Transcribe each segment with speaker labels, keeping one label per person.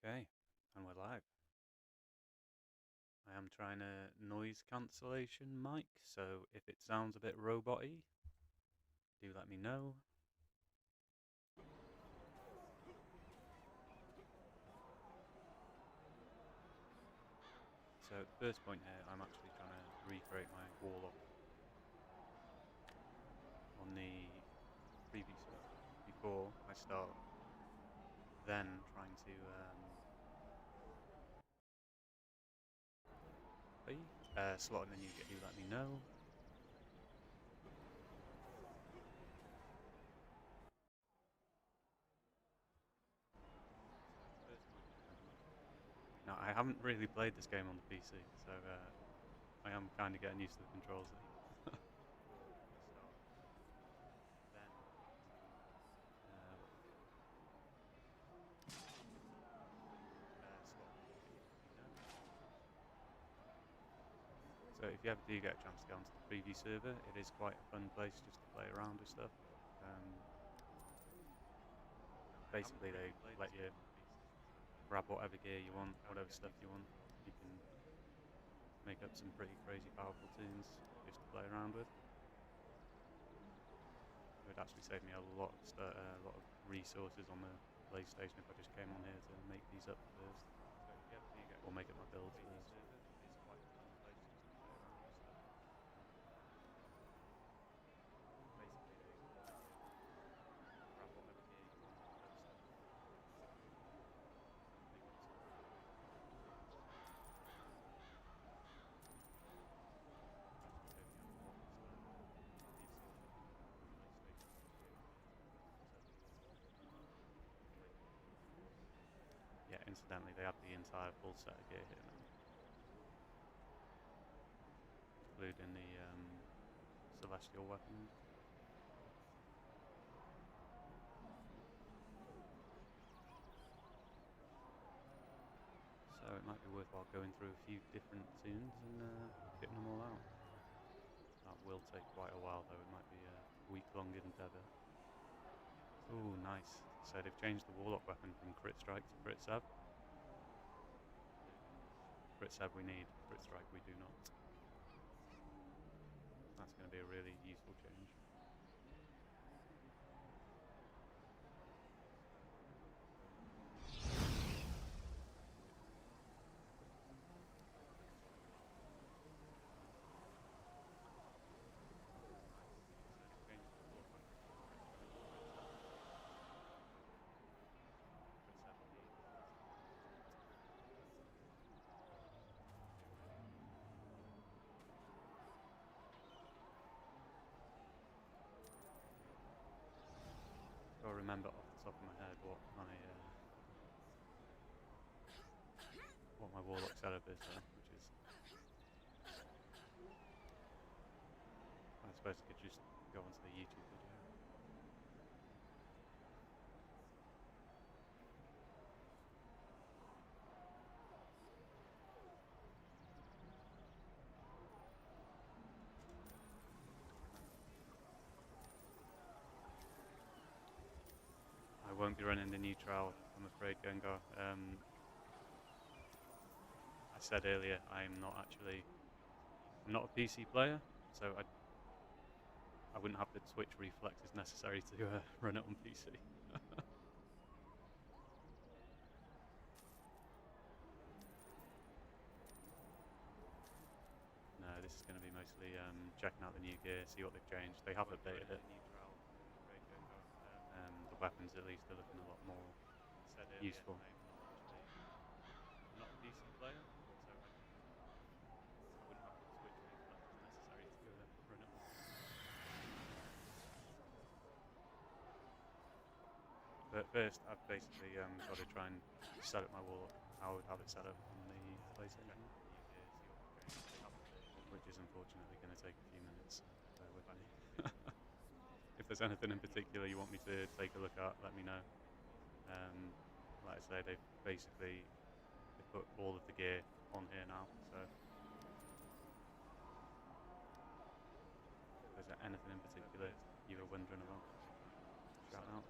Speaker 1: Okay, and we're live. I am trying a noise cancellation mic, so if it sounds a bit robot-y, do let me know. So at the first point here, I'm actually trying to recreate my warlock on the previous server before I start then trying to slot in a new gear. Do let me know. Now, I haven't really played this game on the PC, so I am kind of getting used to the controls. So if you ever do get a chance to go onto the preview server, it is quite a fun place just to play around with stuff. Basically, they let you grab whatever gear you want, whatever stuff you want. You can make up some pretty crazy powerful tunes just to play around with. It would actually save me a lot of resources on the PlayStation if I just came on here to make these up first, or make up my builds first. Yeah, incidentally, they have the entire full set of gear here now, including the celestial weapons. So it might be worthwhile going through a few different tunes and getting them all out. That will take quite a while though, it might be a week-long endeavour. Ooh, nice. So they've changed the warlock weapon from crit strike to crit stab. Crit stab we need, crit strike we do not. That's going to be a really useful change. I remember off the top of my head what my warlock setup is, which is, I suppose I could just go onto the YouTube video. I won't be running the new trial, I'm afraid, Gengar. I said earlier, I'm not a PC player, so I wouldn't have the Twitch reflexes necessary to run it on PC. No, this is going to be mostly checking out the new gear, see what they've changed. They have updated it. The weapons, at least, are looking a lot more useful. I'm not a PC player, so I wouldn't have the Twitch reflexes necessary to run it on. But first, I've basically got to try and set up my warlock how I would have it set up on the PlayStation, which is unfortunately going to take a few minutes. Bear with me. If there's anything in particular you want me to take a look at, let me know. Like I say, they put all of the gear on here now, so if there's anything in particular you were wondering about, shout out.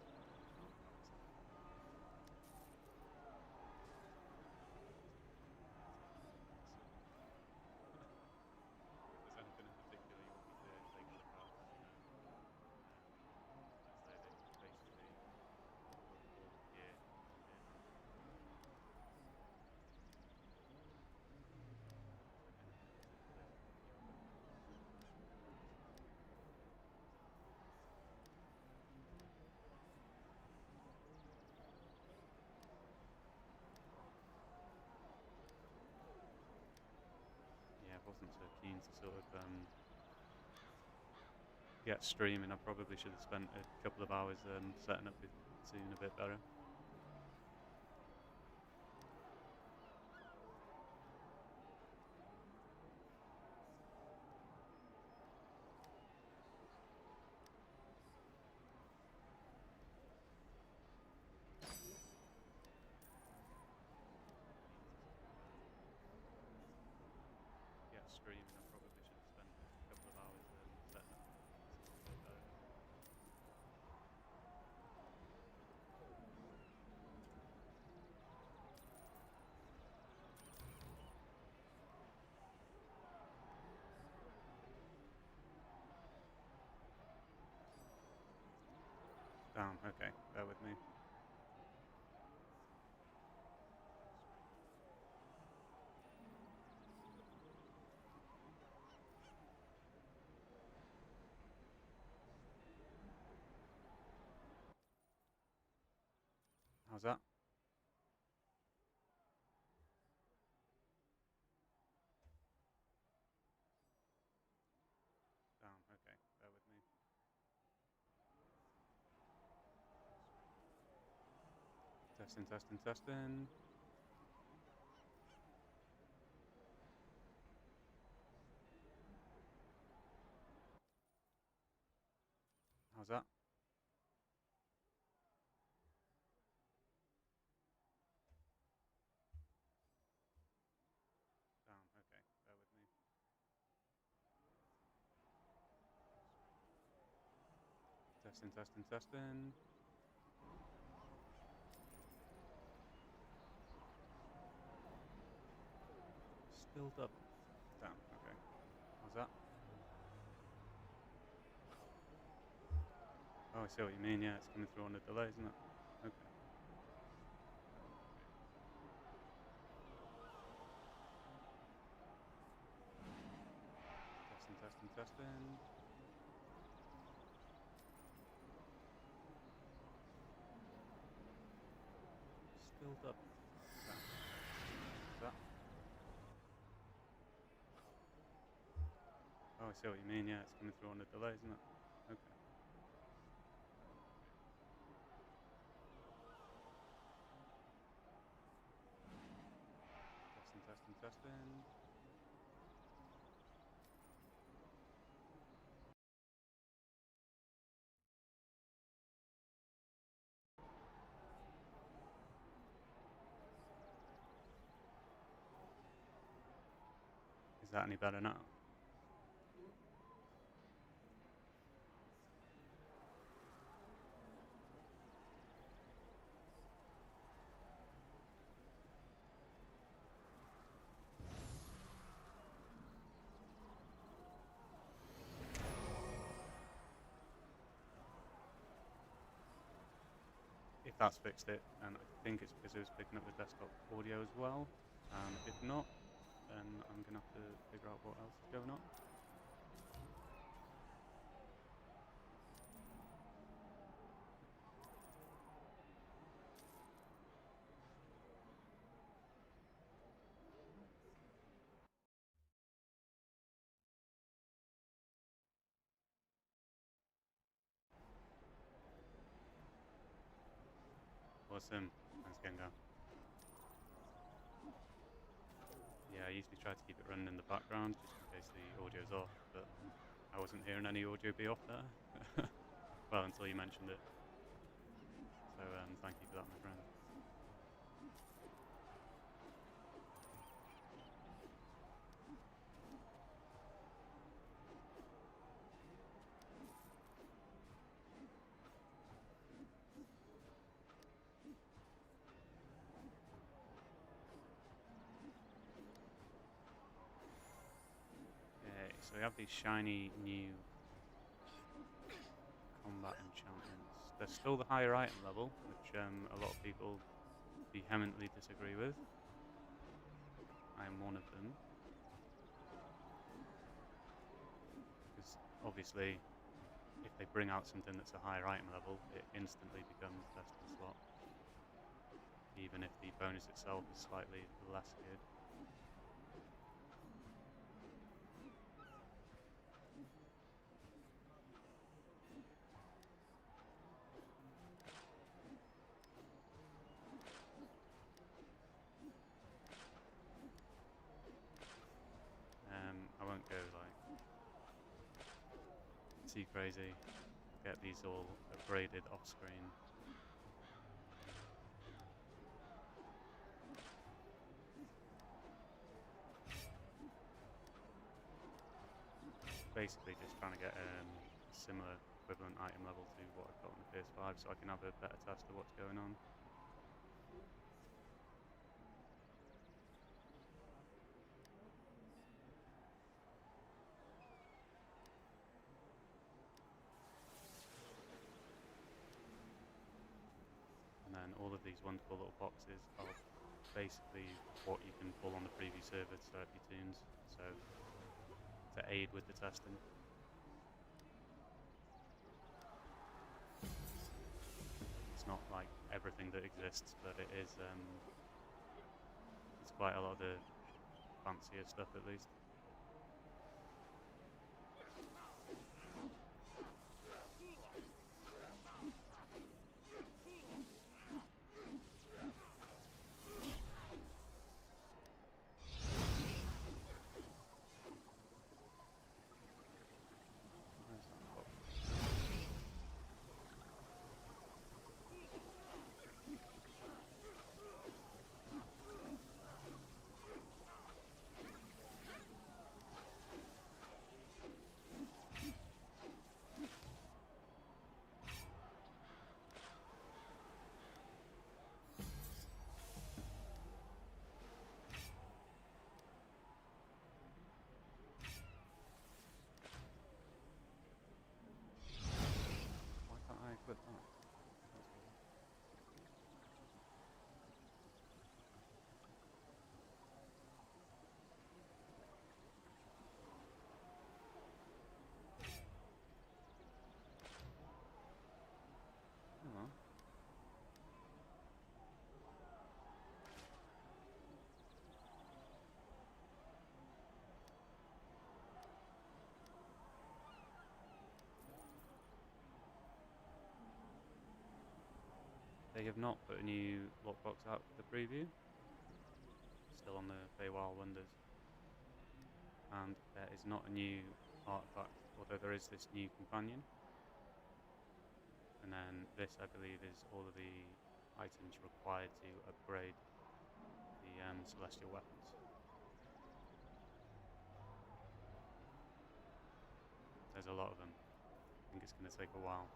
Speaker 1: to sort of get streaming. I probably should have spent a couple of hours setting up the scene a bit better. Get streaming. I probably should have spent a couple of hours setting up the scene a bit better. Damn, okay, bear with me. How's that? Damn, okay, bear with me. Testing, testing, testing. How's that? Damn, okay, bear with me. Testing, testing, testing. Still double. Damn, okay. How's that? Oh, I see what you mean, yeah, it's coming through on a delay, isn't it? Okay. Testing, testing, testing. Still double. Damn. How's that? Oh, I see what you mean, yeah, it's coming through on a delay, isn't it? Okay. Testing, testing, testing. Is that any better now? If that's fixed it, and I think it's because it was picking up the desktop audio as well. If not, then I'm going to have to figure out what else is going on. Awesome. Thanks, Gengar. Yeah, I usually try to keep it running in the background just in case the audio's off, but I wasn't hearing any audio be off there. Well, until you mentioned it. So thank you for that, my friend. Okay, so we have these shiny new combat enchantments. They're still the higher item level, which a lot of people vehemently disagree with. I am one of them. Because obviously, if they bring out something that's a higher item level, it instantly becomes best in slot. Even if the bonus itself is slightly less good. too crazy. Get these all upgraded off screen. Basically just trying to get a similar equivalent item level to what I've got on the PS5 so I can have a better taste of what's going on. And then all of these wonderful little boxes are basically what you can pull on the preview server to set up your tunes, so to aid with the testing. It's not like everything that exists, but it is it's quite a lot of the fancier stuff at least. Why can't I equip that? That's weird. Oh well. They have not put a new lockbox out for the preview. Still on the Feywild Wonders. And there is not a new artifact, although there is this new companion. And then this, I believe, is all of the items required to upgrade the celestial weapons. There's a lot of them. I think it's going to take a while.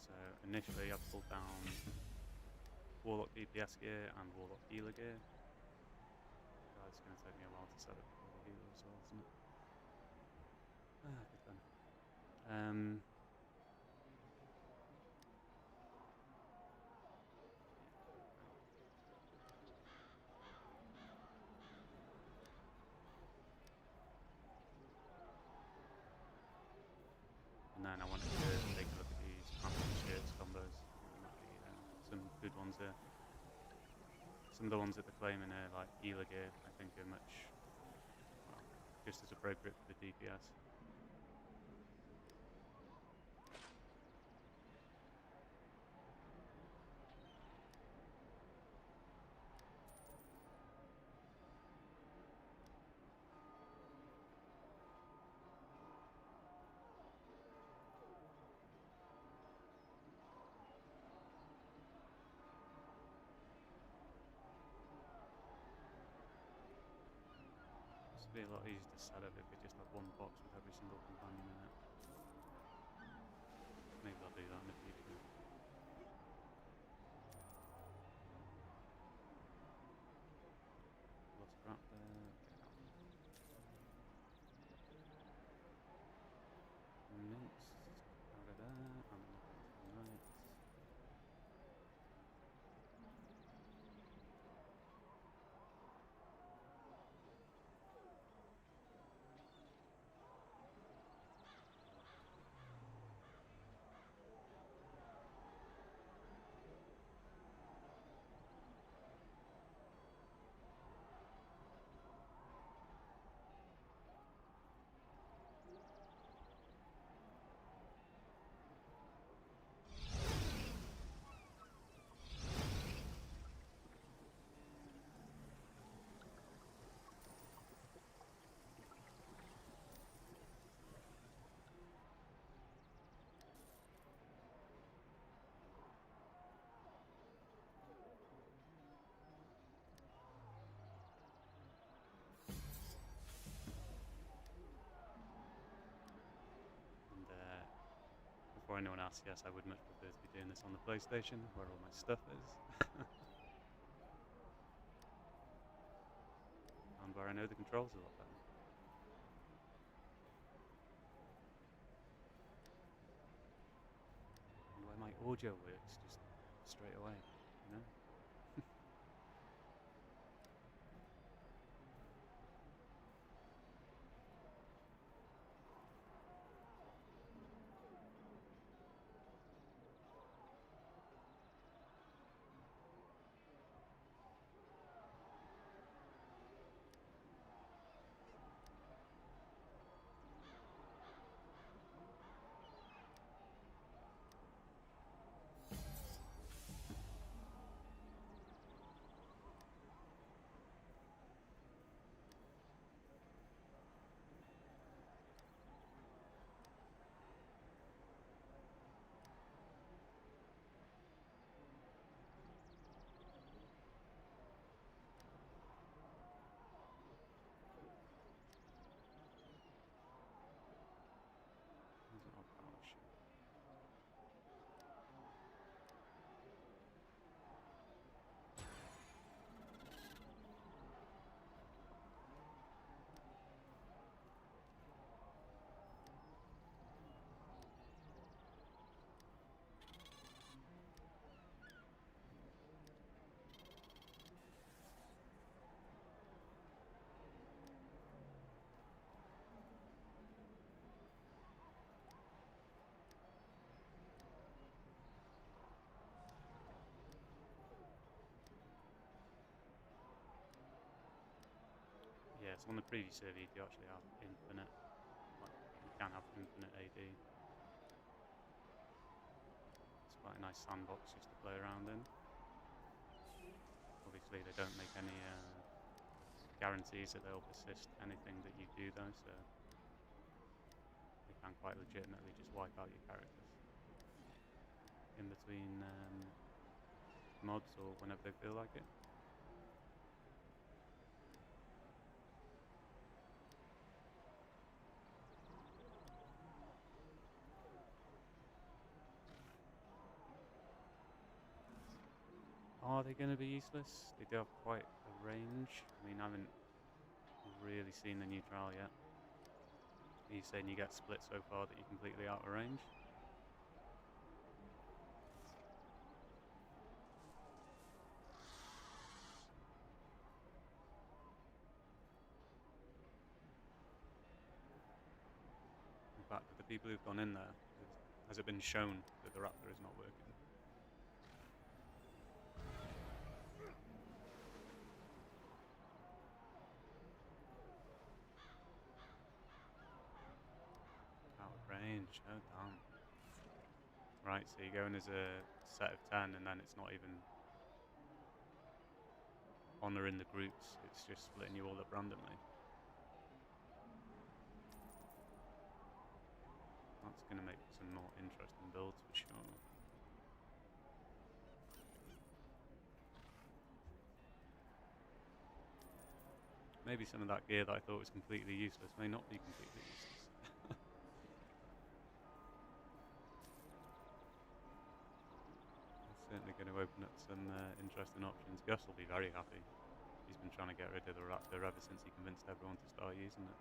Speaker 1: So initially I pulled down Warlock DPS gear and Warlock healer gear. God, it's going to take me a while to set up all the healer as well, isn't it? Ah, good fun. And then I wanted to take a look at these pants and shirts combos. There might be some good ones there. Some of the ones that they're claiming are like healer gear, I think are much, well, just as appropriate for the DPS. This would be a lot easier to set up if we just had one box with every single companion in it. Maybe I'll do that in the future. anyone asks, yes, I would much prefer to be doing this on the PlayStation, where all my stuff is, and where I know the controls a lot better. And where my audio works just straight away, you know? Oh, gosh. Yeah, so on the previous server you do actually have infinite, like you can have infinite AD. It's quite a nice sandbox just to play around in. Obviously they don't make any guarantees that they'll persist anything that you do though, so they can quite legitimately just wipe out your characters in between mods or whenever they feel like it. Are they going to be useless? They do have quite a range. I mean, I haven't really seen the new trial yet. Are you saying you get split so far that you're completely out of range? In fact, for the people who've gone in there, has it been shown that the Raptor is not working? Out of range, oh damn. Right, so you go in as a set of 10 and then it's not even honouring the groups, it's just splitting you all up randomly. That's going to make some more interesting builds for sure. Maybe some of that gear that I thought was completely useless may not be completely useless. It's certainly going to open up some interesting options. Gus will be very happy. He's been trying to get rid of the Raptor ever since he convinced everyone to start using it.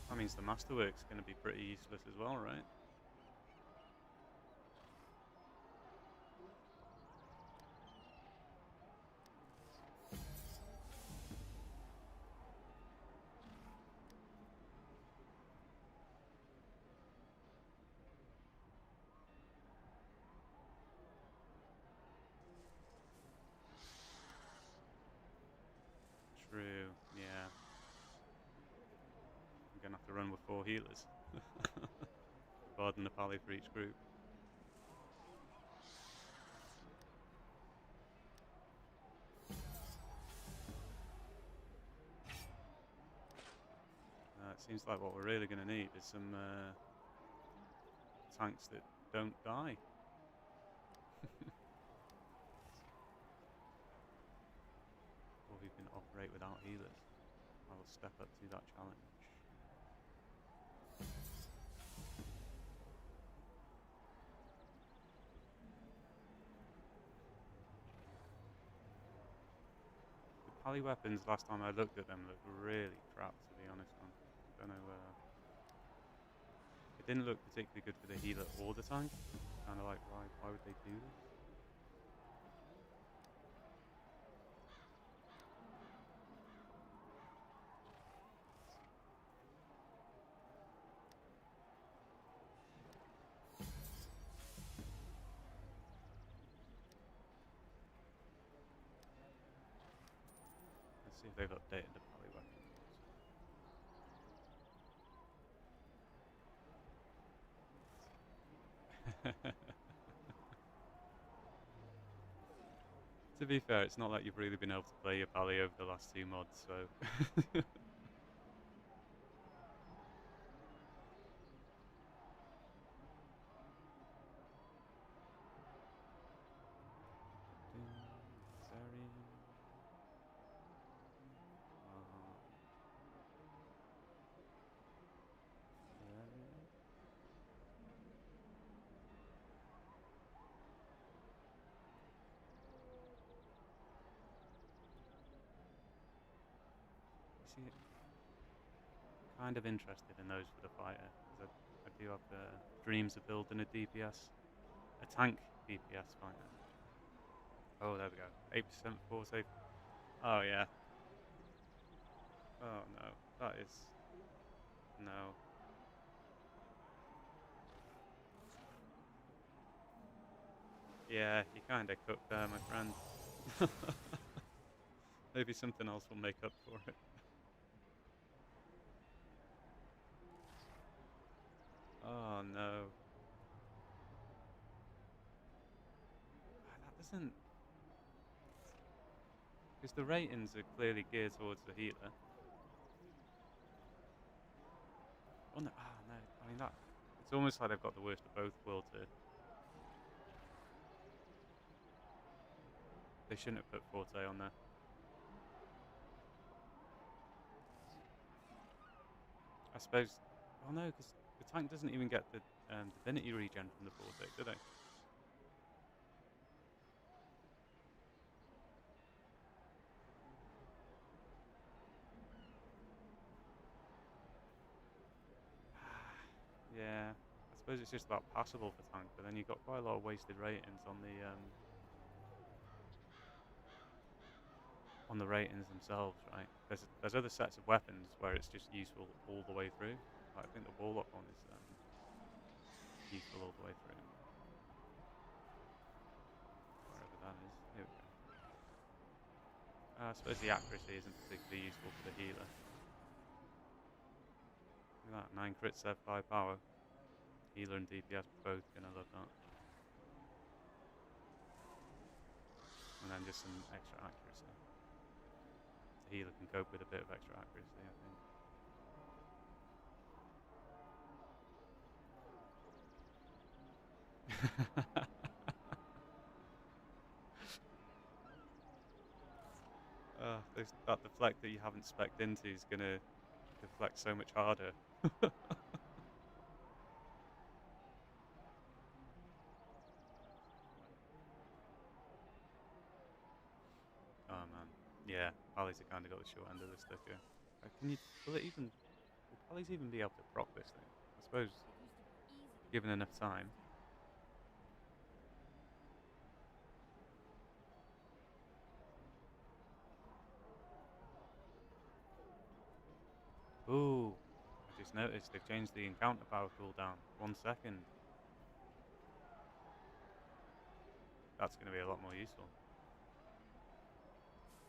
Speaker 1: That means the Masterwork's going to be pretty useless as well, right? 4 healers. Bard and a pally for each group. It seems like what we're really going to need is some tanks that don't die. Or who can operate without healers. I will step up to that challenge. The pally weapons, last time I looked at them, looked really crap, to be honest, man. I don't know. It didn't look particularly good for the healer or the tank. Kind of like, why would they do this? Let's see if they've updated the pally weapons. To be fair, it's not like you've really been able to play your pally over the last 2 mods, so... See, kind of interested in those for the fighter, because I do have dreams of building a DPS, a tank DPS fighter. Oh, there we go. 8% force save. Oh yeah. Oh no, that is no. Yeah, you kind of cooked there, my friend. Maybe something else will make up for it. Oh no. That doesn't... Because the ratings are clearly geared towards the healer. Oh no, no. I mean that... It's almost like they've got the worst of both worlds here. They shouldn't have put Forte on there. I suppose... Oh no, because the tank doesn't even get the divinity regen from the Forte, do they? Yeah, I suppose it's just about passable for tank, but then you've got quite a lot of wasted ratings on the ratings themselves, right? There's other sets of weapons where it's just useful all the way through. Like, I think the Warlock one is useful all the way through. Wherever that is. Here we go. I suppose the accuracy isn't particularly useful for the healer. Look at that, 9 crit save, 5 power. Healer and DPS both gonna love that. And then just some extra accuracy. The healer can cope with a bit of extra accuracy, I think. That deflect that you haven't spec'd into is gonna deflect so much harder. Oh man, yeah, Pally's have kind of got the short end of the stick here. Will Pally's even be able to proc this thing? I suppose, given enough time. Ooh, I just noticed they've changed the encounter power cooldown. 1 second. That's going to be a lot more useful.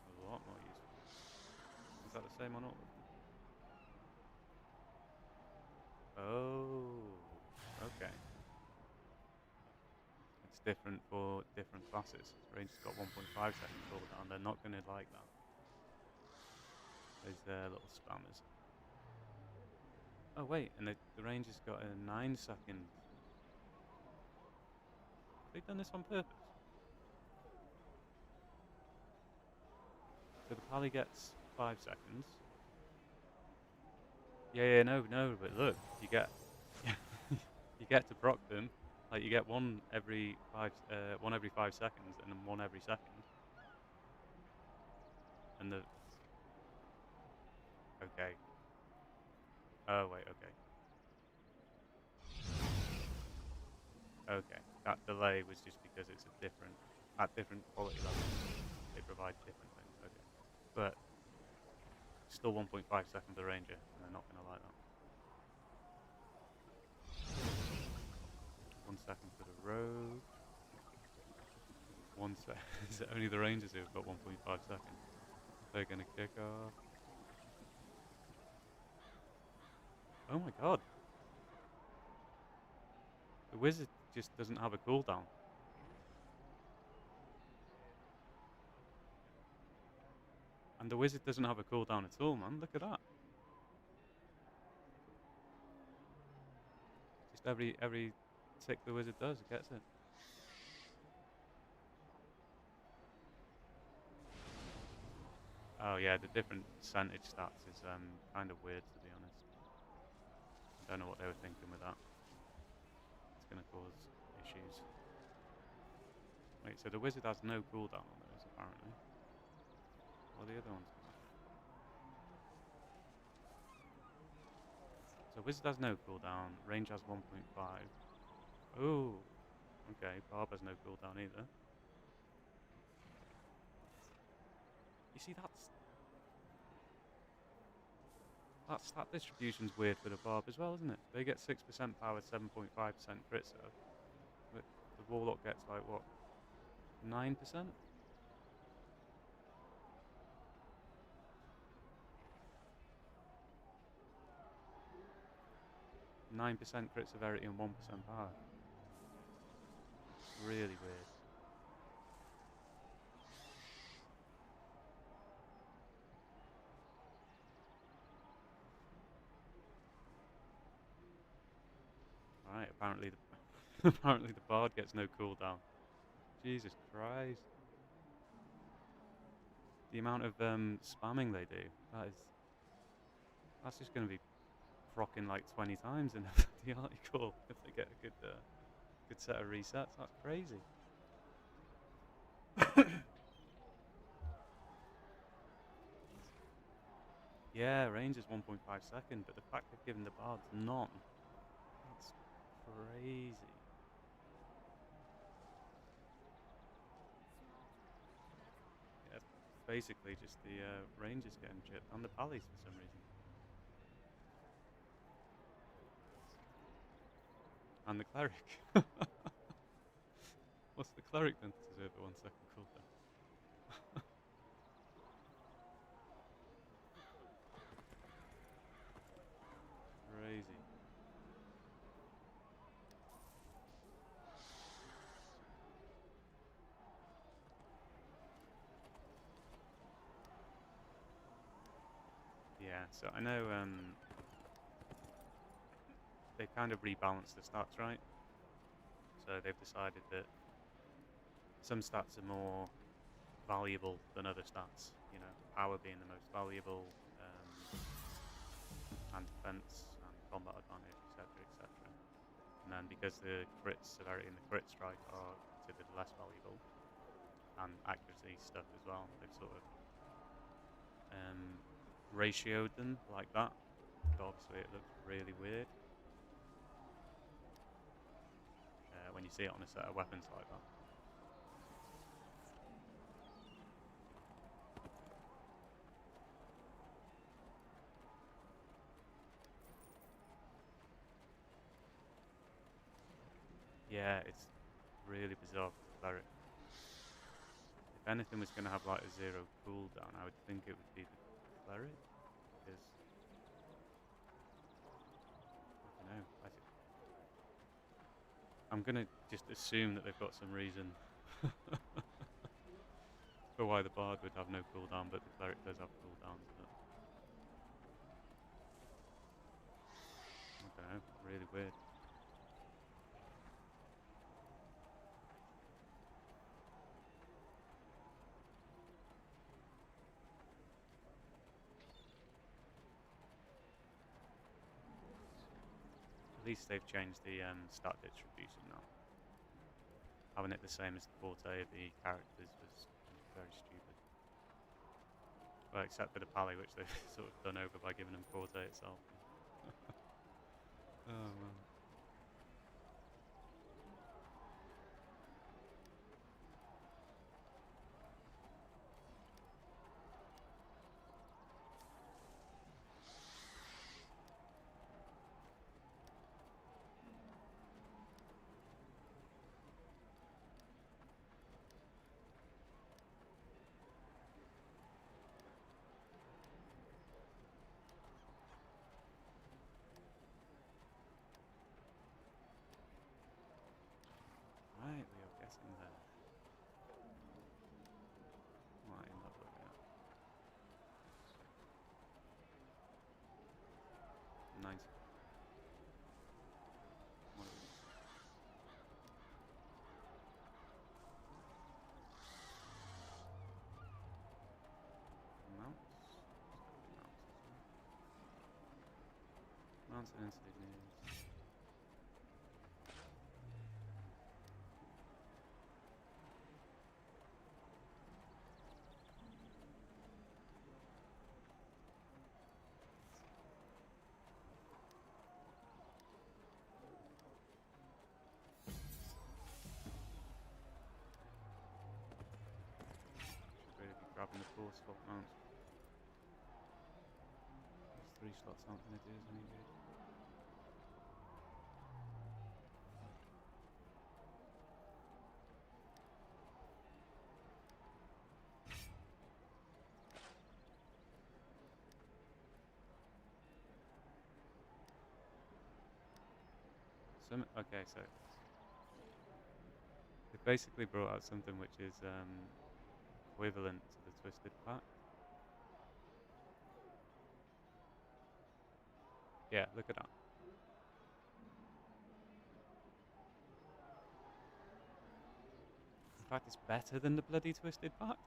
Speaker 1: A lot more useful. Is that the same on all of them? Oh, okay. It's different for different classes. Ranger's got 1.5 second cooldown. They're not going to like that. Those little spammers. Oh wait, and the ranger's got a 9 second. Have they done this on purpose? So the pally gets 5 seconds. Yeah, no, but look, you get you get to proc them. Like you get one every 5 seconds, and then one every second. And the okay. Oh wait, okay, okay. That delay was just because it's a different at different quality levels. They provide different things. Okay, but still 1.5 seconds for the ranger, and they're not going to like that. 1 second for the rogue. 1 second. Is it only the rangers who've got 1.5 seconds? They're going to kick off. Oh my god. The wizard just doesn't have a cooldown. And the wizard doesn't have a cooldown at all, man. Look at that. Just every tick the wizard does, it gets it. Oh yeah, the different percentage stats is kind of weird, to be honest. I don't know what they were thinking with that. It's going to cause issues. Wait, so the wizard has no cooldown on those, apparently. What are the other ones going to have? So wizard has no cooldown, range has 1.5. Oh, okay, barb has no cooldown either. You see, that stat distribution's weird for the barb as well, isn't it? They get 6% power, 7.5% crit serve. But the warlock gets like what, 9%? 9% crit severity and 1% power. Really weird. Alright, apparently the apparently the bard gets no cooldown. Jesus Christ. The amount of spamming they do, that's just going to be procking like 20 times in the article if they get a good set of resets. That's crazy. Yeah, range is 1.5 second, but the fact they've given the bards none, that's crazy. Yeah, it's basically just the rangers getting chipped and the pallies for some reason. And the cleric. What's the cleric done to deserve the 1 second cooldown? Crazy. Yeah, so I know they kind of rebalanced the stats, right? So they've decided that some stats are more valuable than other stats. You know, power being the most valuable, and defense and combat advantage, etc., etc. And then because the crit severity and the crit strike are considered less valuable, and accuracy stuff as well, they've sort of ratioed them like that. So obviously, it looks really weird when you see it on a set of weapons like that. Yeah, it's really bizarre for the cleric. If anything was going to have like a 0 cooldown, I would think it would be the cleric, because I don't I'm gonna just assume that they've got some reason for why the bard would have no cooldown, but the cleric does have cooldowns. But I don't know, really weird. At least they've changed the stat distribution now. Having it the same as the forte of the characters was very stupid. Well, except for the pally, which they've sort of done over by giving them forte itself. Oh man. Right, we are getting there. What I end up looking at. 90. What are we? Mounts? Mounts and insignias. Should really be grabbing the 4 slot mounts. These 3 slots aren't going to do us any good. Okay, so they've basically brought out something which is equivalent to the Twisted Pact. Yeah, look at that. In fact, it's better than the bloody Twisted Pact.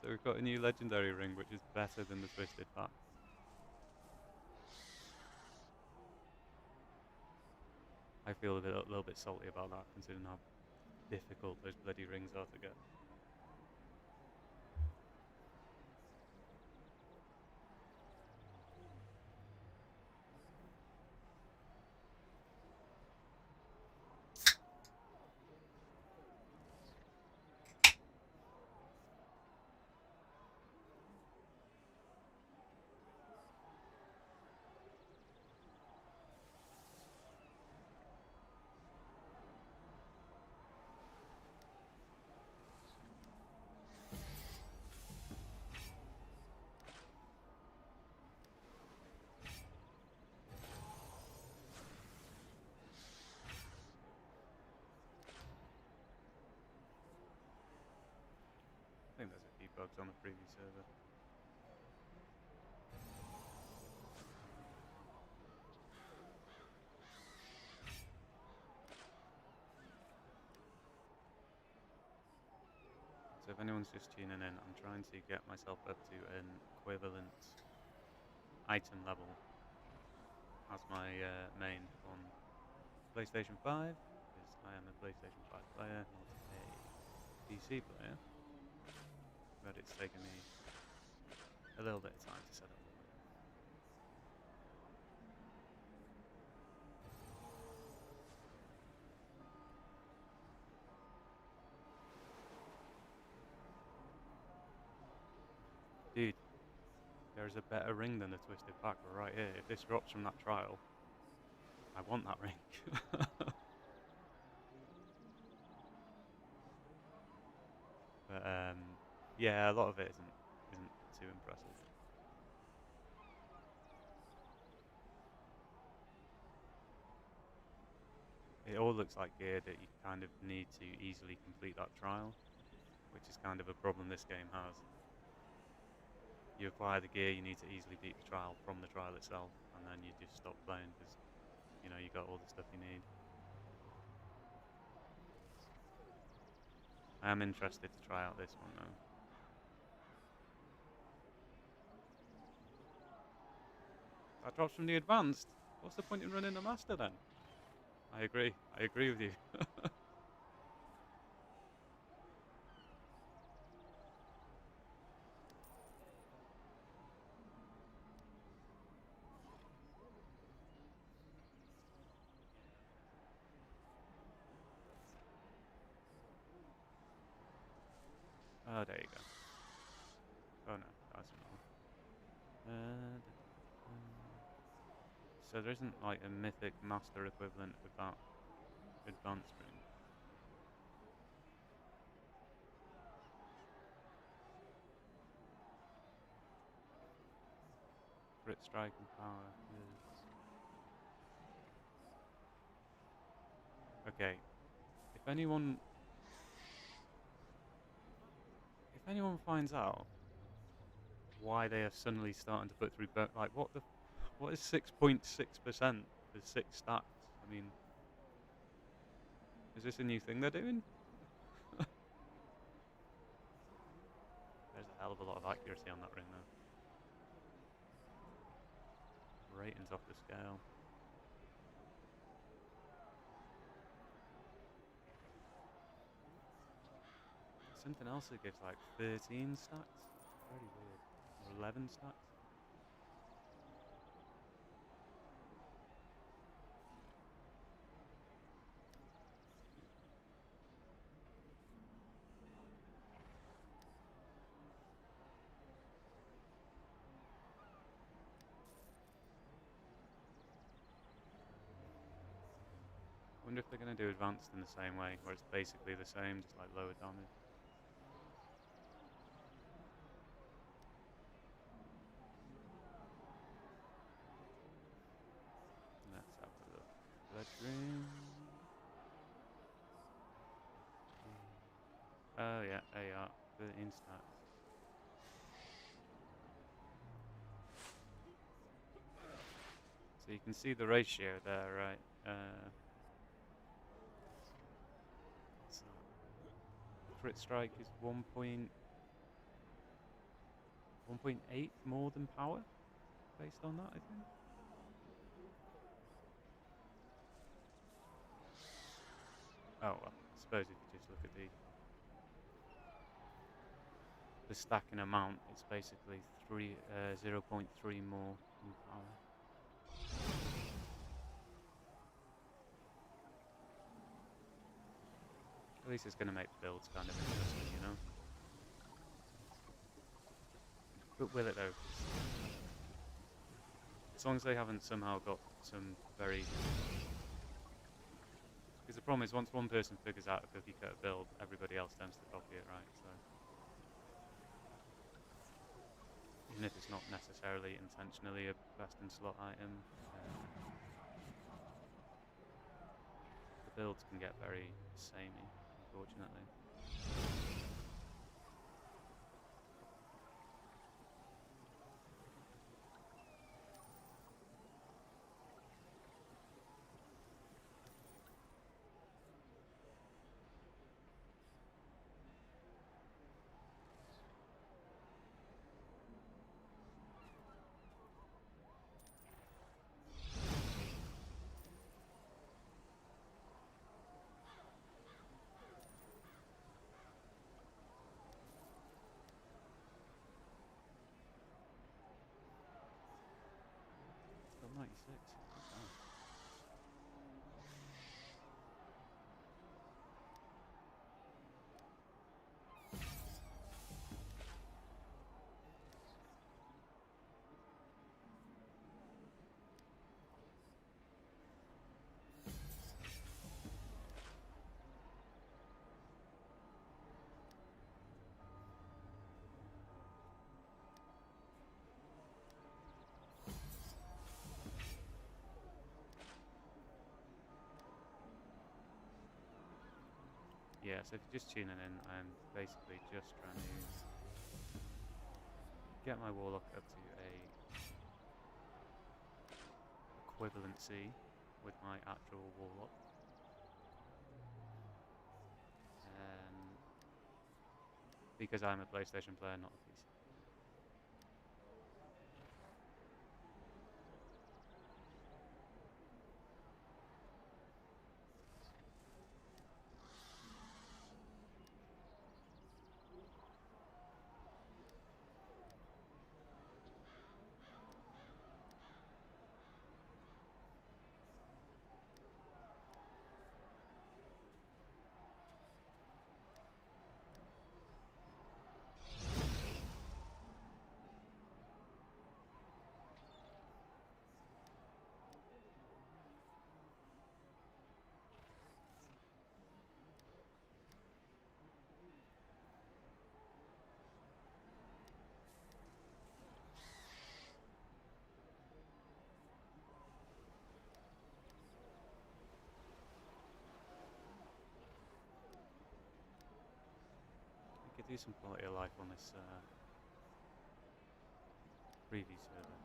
Speaker 1: So we've got a new legendary ring which is better than the Twisted Pact. I feel a little bit salty about that, considering how difficult those bloody rings are to get. I think there's a few bugs on the previous server. So if anyone's just tuning in, I'm trying to get myself up to an equivalent item level as my main on PlayStation 5, because I am a PlayStation 5 player, not a PC player. But it's taken me a little bit of time to set up. Dude, there's a better ring than the Twisted Pact right here. If this drops from that trial, I want that ring. But yeah, a lot of it isn't too impressive. it all looks like gear that you kind of need to easily complete that trial, which is kind of a problem this game has. You acquire the gear, you need to easily beat the trial from the trial itself, and then you just stop playing because, you know, you got all the stuff you need. I am interested to try out this one though. That drops from the advanced. What's the point in running the master then? I agree with you. Oh, there you go. Oh no, that's not. So there isn't like a mythic master equivalent of that advanced ring. Crit strike and power is... Okay. If anyone finds out why they are suddenly starting to put through like what is 6.6% for 6 stats? I mean, is this a new thing they're doing? There's a hell of a lot of accuracy on that ring though. Ratings off the scale. Something else that gives like 13 stats. Very weird. Or 11 stats. I wonder if they're going to do advanced in the same way, where it's basically the same, just like lower damage. Let's have a look. Blood ring. Oh yeah, there you are. 13 stats. So you can see the ratio there, right? So crit strike is 1.8 more than power, based on that, I think. Oh well, I suppose if you just look at the stacking amount, it's basically 0.3 more in power. At least it's going to make the builds kind of interesting, you know? But will it though? As long as they haven't somehow got some very... Because the problem is once one person figures out a cookie cutter build, everybody else tends to copy it, right? So even if it's not necessarily intentionally a best in slot item, the builds can get very samey, unfortunately. Got 96. Oh. Yeah, so if you're just tuning in, I'm basically just trying to get my warlock up to a equivalency with my actual warlock. Because I'm a PlayStation player, not a PC. We could do some quality of life on this preview server.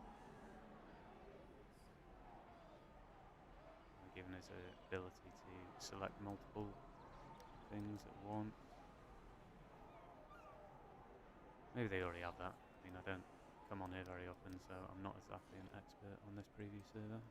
Speaker 1: Given us the ability to select multiple things at once. Maybe they already have that. I mean, I don't come on here very often, so I'm not exactly an expert on this preview server.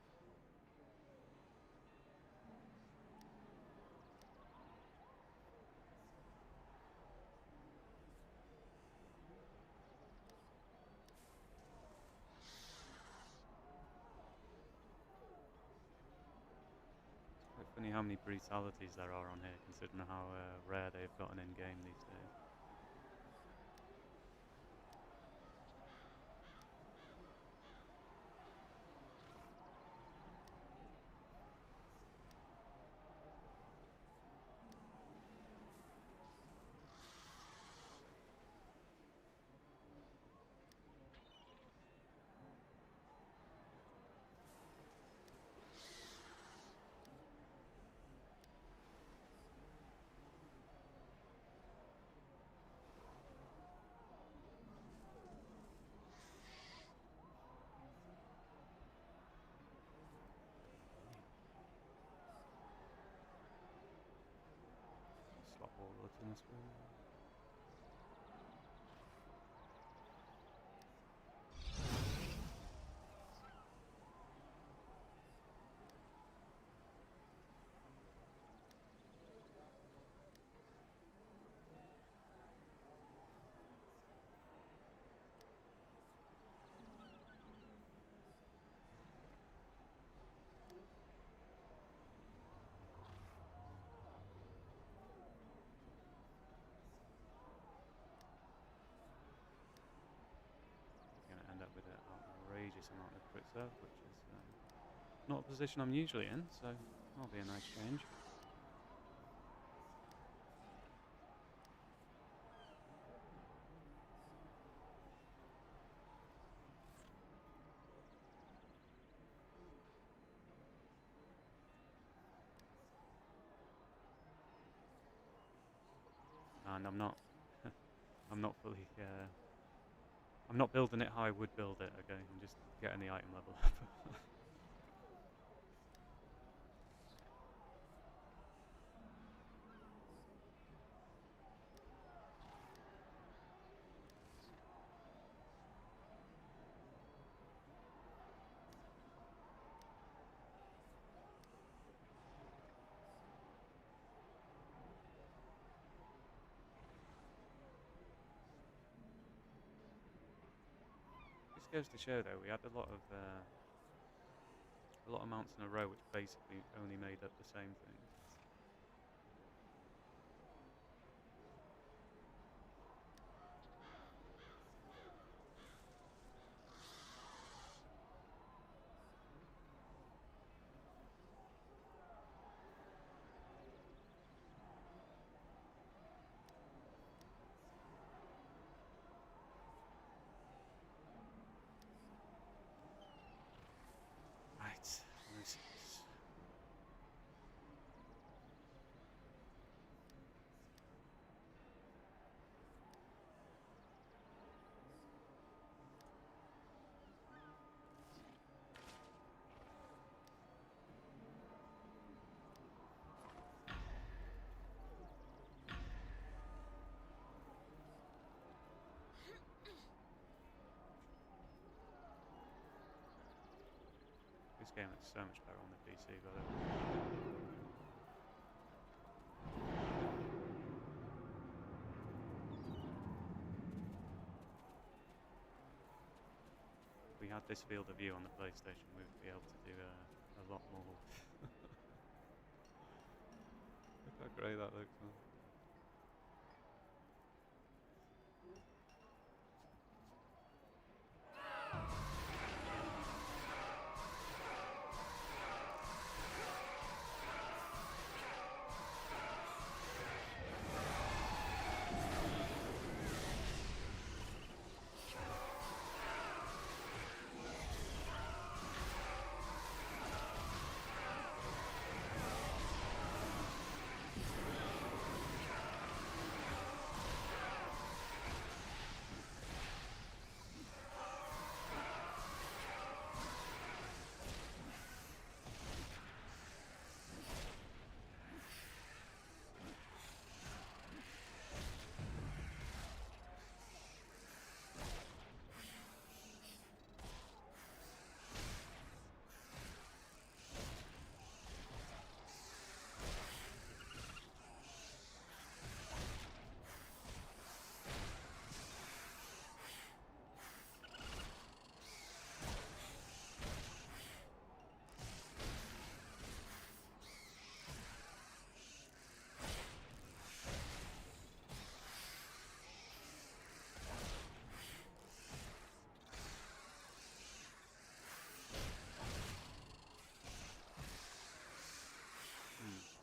Speaker 1: It's quite funny how many brutalities there are on here, considering how rare they've gotten in game these days. Slot warlords in this one. Going to end up with an outrageous amount of crits up, which is not a position I'm usually in, so that'll be a nice change. And I'm not fully I'm not building it how I would build it, okay? I'm just getting the item level up. This goes to show though, we had a lot of mounts in a row which basically only made up the same thing. Right, game looks so much better on the PC, by the way. If we had this field of view on the PlayStation, we would be able to do a lot more. Look how great that looks, man.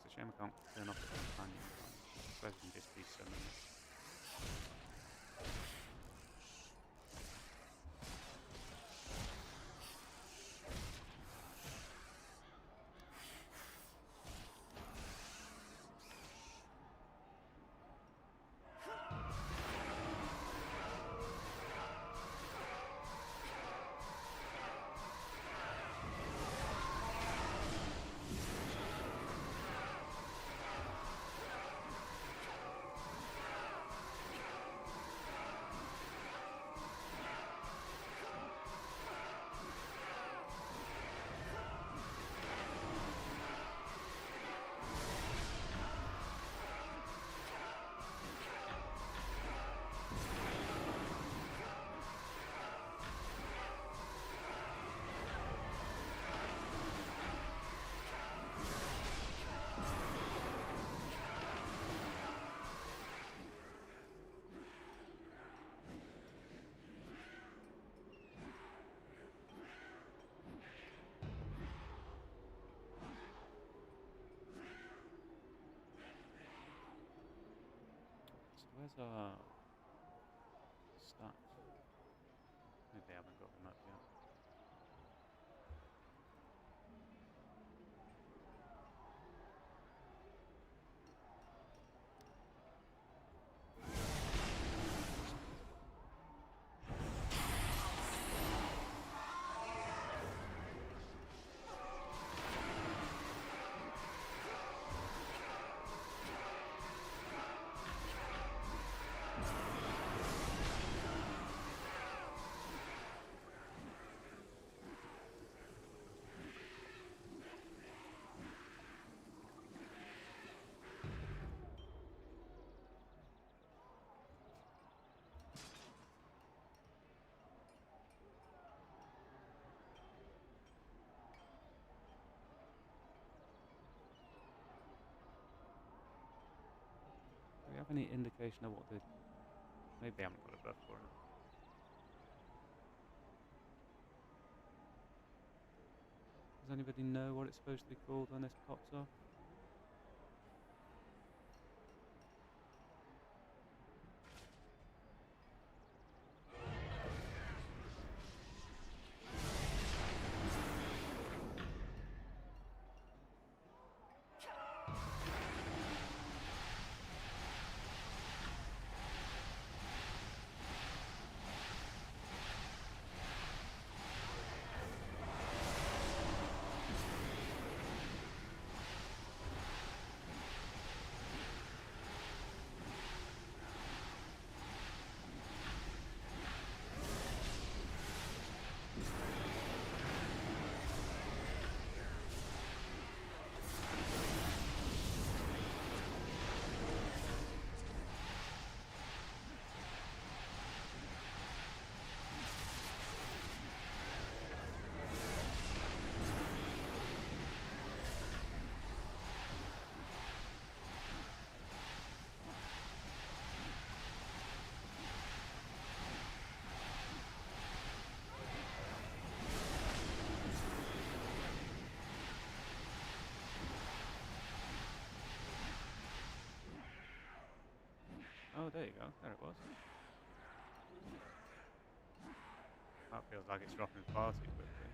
Speaker 1: It's a shame I can't turn off the companion. I suppose it can just be summoned. So where's our stats? Maybe I haven't got them up yet. Do we have any indication of what the... Maybe I haven't got a buff for it. Does anybody know what it's supposed to be called when this pops off? there you go. There it was. That feels like it's dropping far too quickly.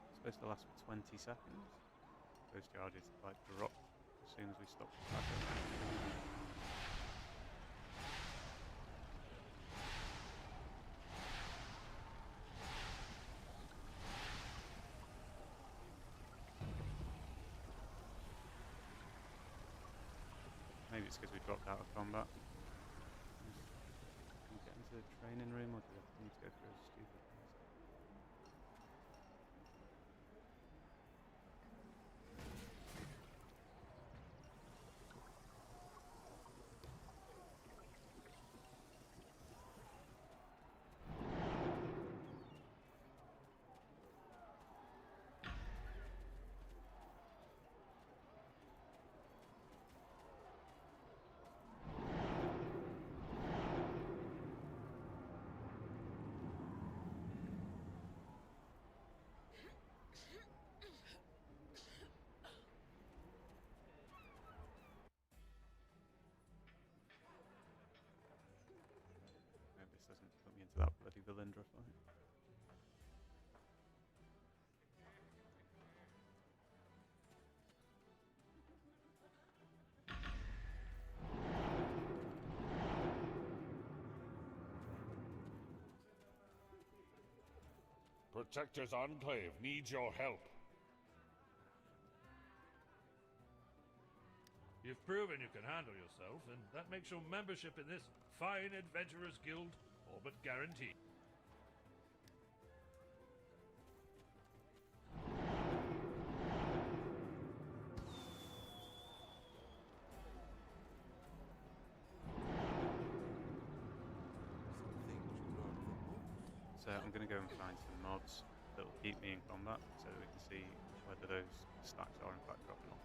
Speaker 1: It's supposed to last for 20 seconds. Those charges like drop as soon as we stop the cycle. Maybe it's because we dropped out of combat. Can we get into the training room, or do we need to go through a stupid thing? Maybe this doesn't put me into that bloody Valindra fight.
Speaker 2: Protector's Enclave needs your help.
Speaker 3: You've proven you can handle yourself, and that makes your membership in this fine adventurers guild all but guaranteed.
Speaker 1: So I'm going to go and find some mods that will keep me in combat, so that we can see whether those stacks are in fact dropping off.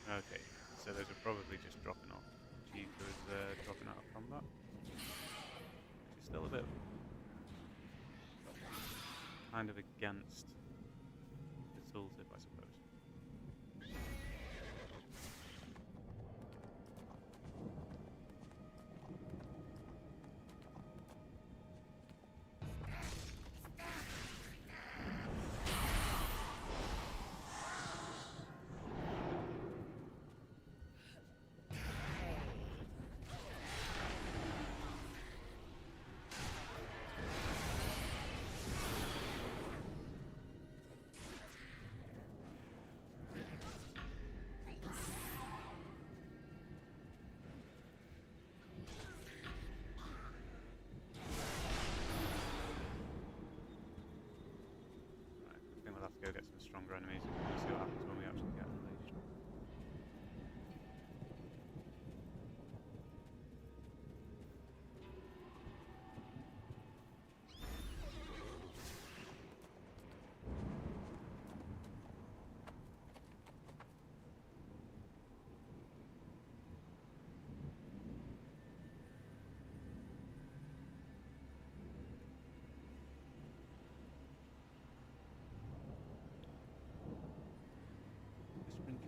Speaker 1: Okay, so those are probably just dropping off. Chica is dropping out of combat, which is still a bit kind of against the tooltip, I suppose. Go get some stronger enemies if we want to see what happens when we actually get unleashed.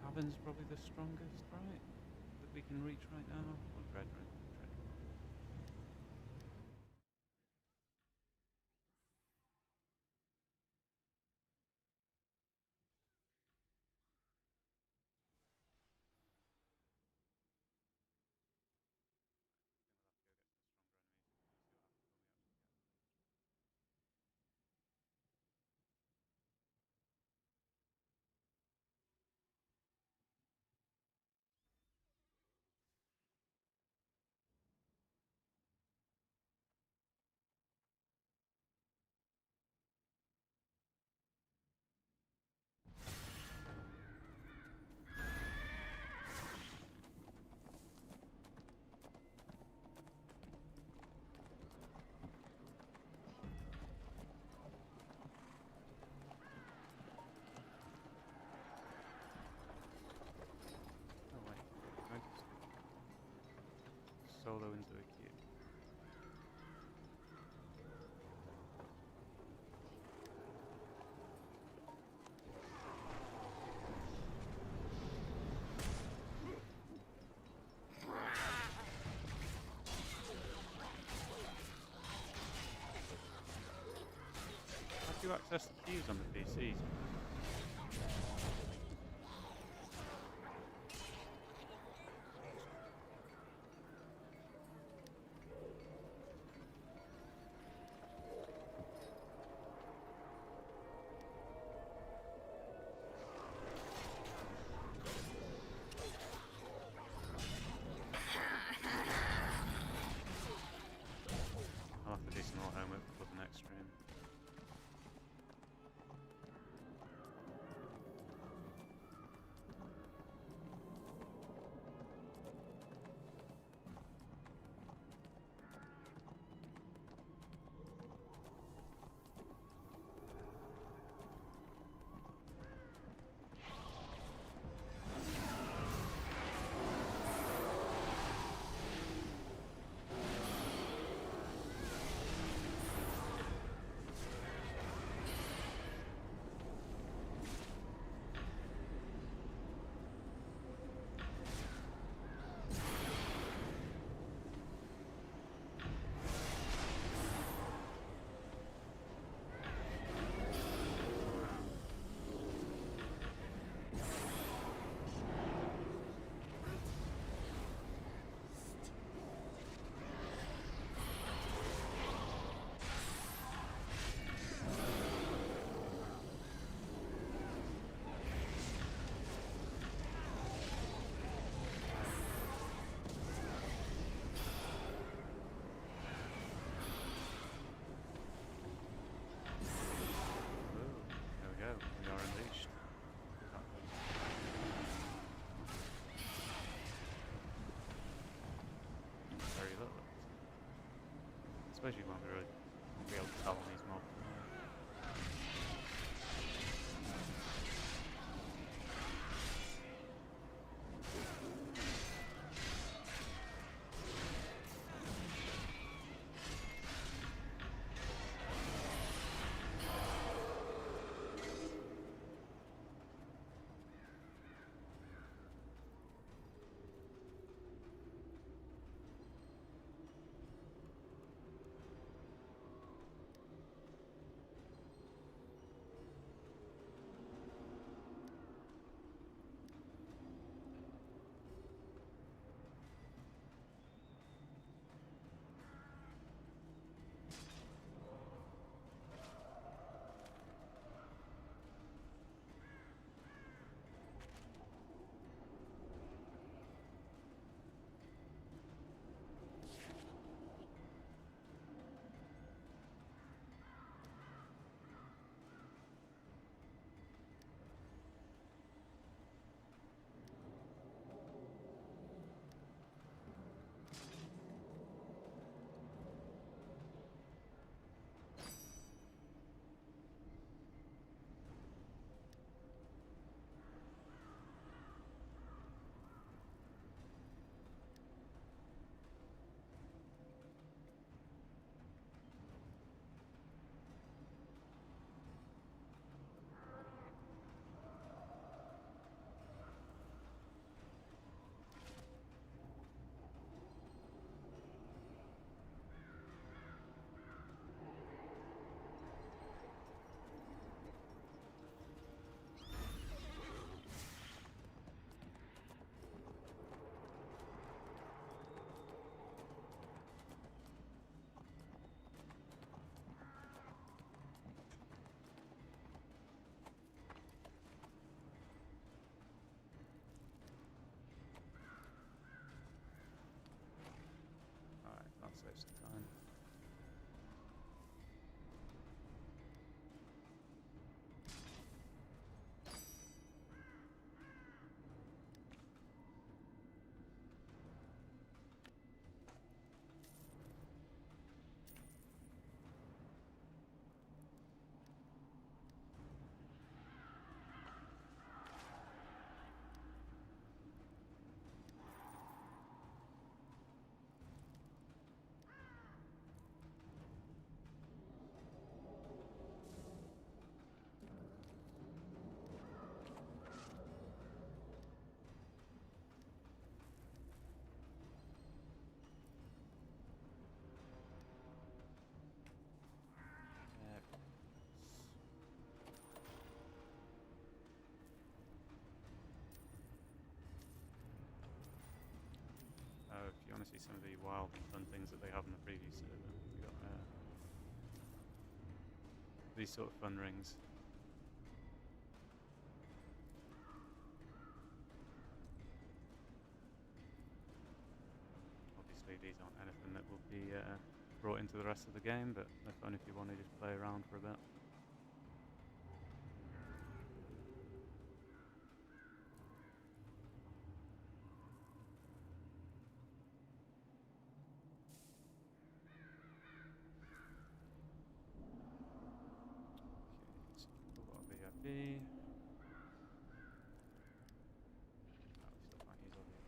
Speaker 1: Cavern's probably the strongest, right? That we can reach right now. Or Dreadroom. solo into a queue. How do you access the queues on the PCs? I'll have to do some more homework before the next stream. There we go, we are unleashed. Very little. I suppose you won't really be able to tell on these mobs. wild and fun things that they have on the previous server. We got these sort of fun rings. Obviously these aren't anything that will be brought into the rest of the game, but they're fun if you want to just play around for a bit. Okay, so we've got a VIP. Oh, we still can't use our VIP.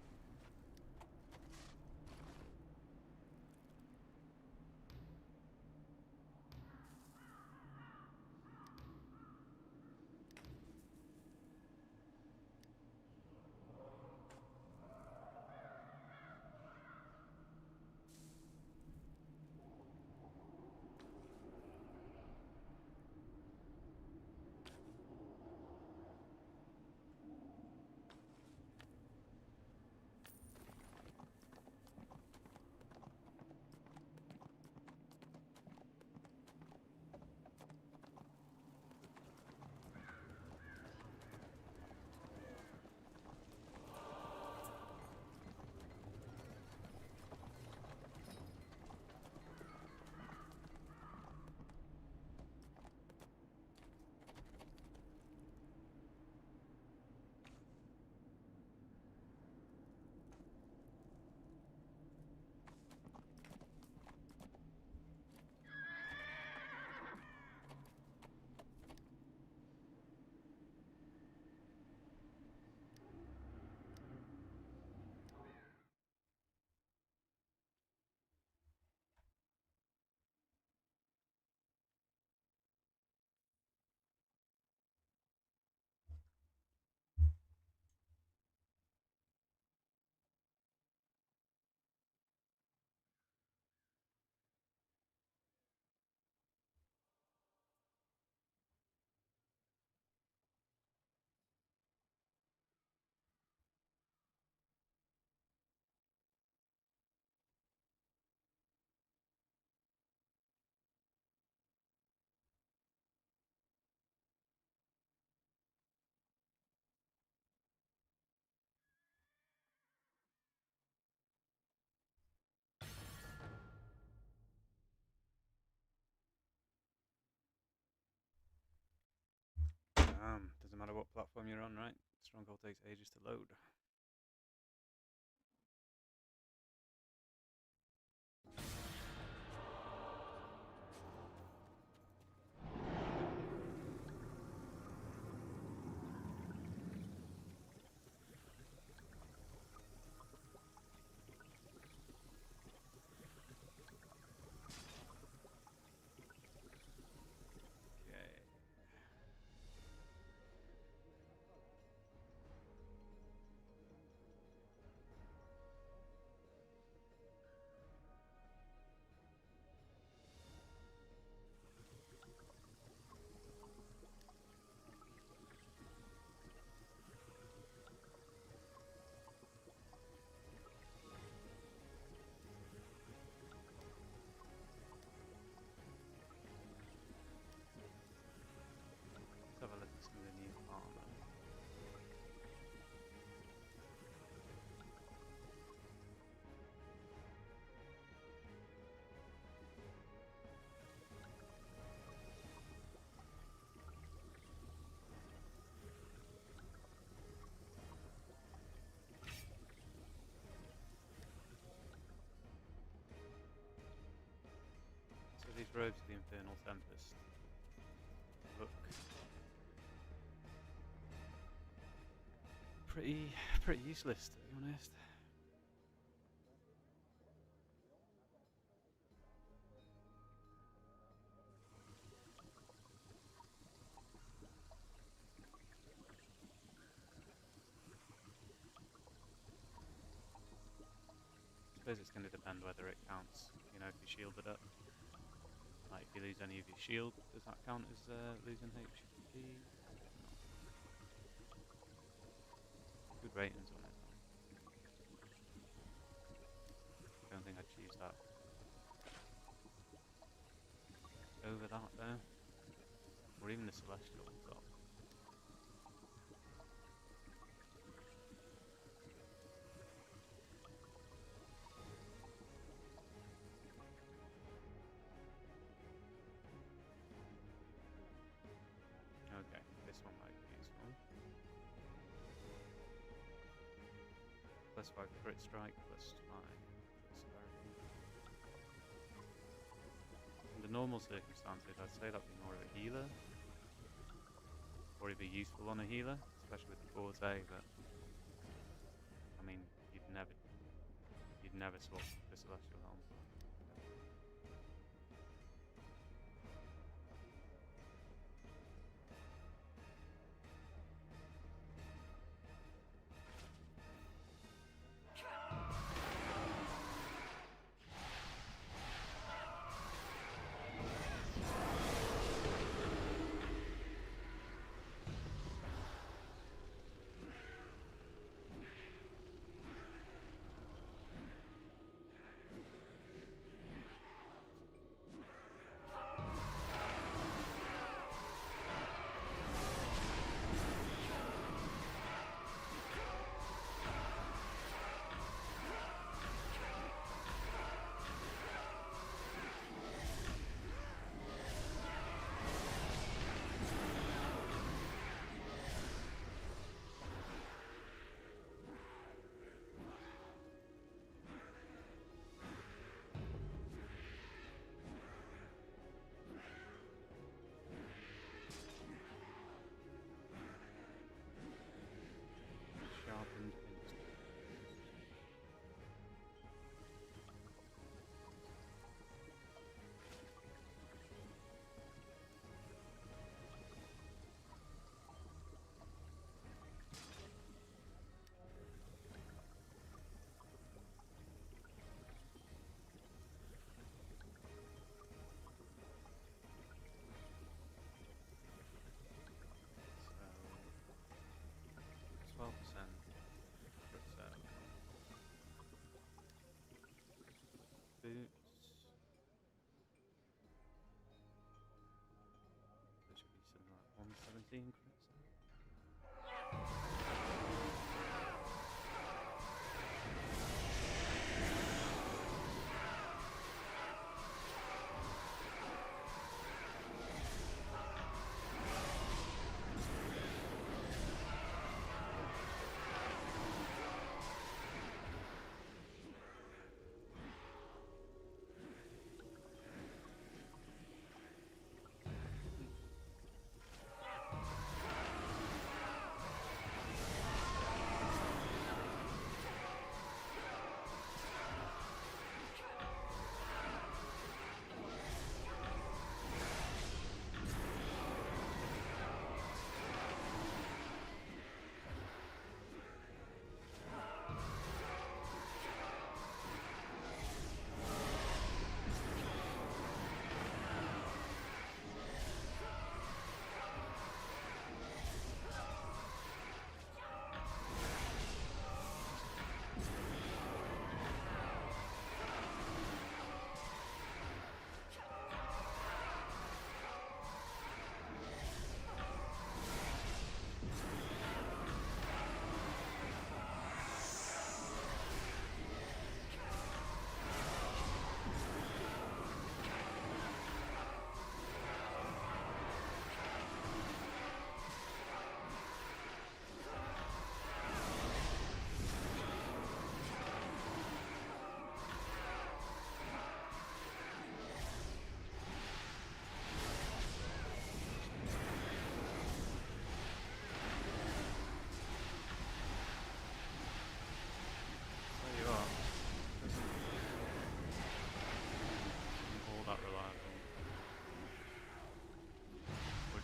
Speaker 1: Doesn't matter what platform you're on, right? Stronghold takes ages to load. Okay. Let's have a look at some of the new armor. So these robes of the Infernal Tempest look pretty useless, to be honest. I suppose it's going to depend whether it counts, you know, if you shield it up. Like, if you lose any of your shield, does that count as losing HP? Good ratings on it. Don't think I'd of that there. Or even the celestial on top. Okay, this one might be useful. +5 crit strike, +5 severity. Under normal circumstances, I'd say that'd be more of a healer. Or it'd be useful on a healer, especially with the forte, but I mean, you'd never swap the celestial helm. Sharpened instinct. So 12%. Boots. There should be something like 117 crits.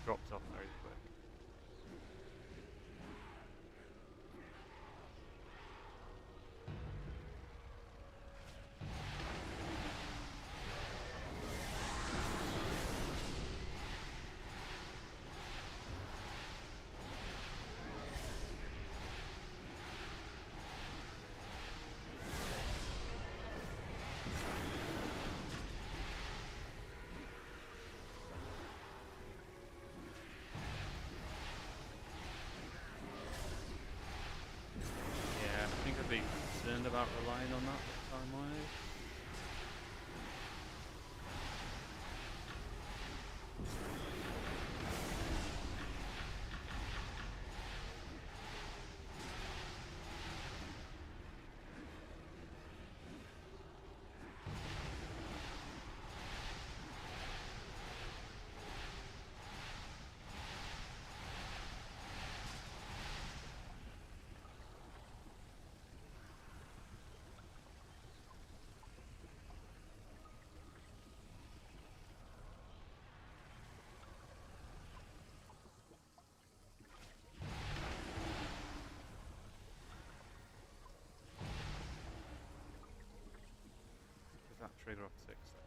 Speaker 1: Drops off very quick. trigger off 6 though.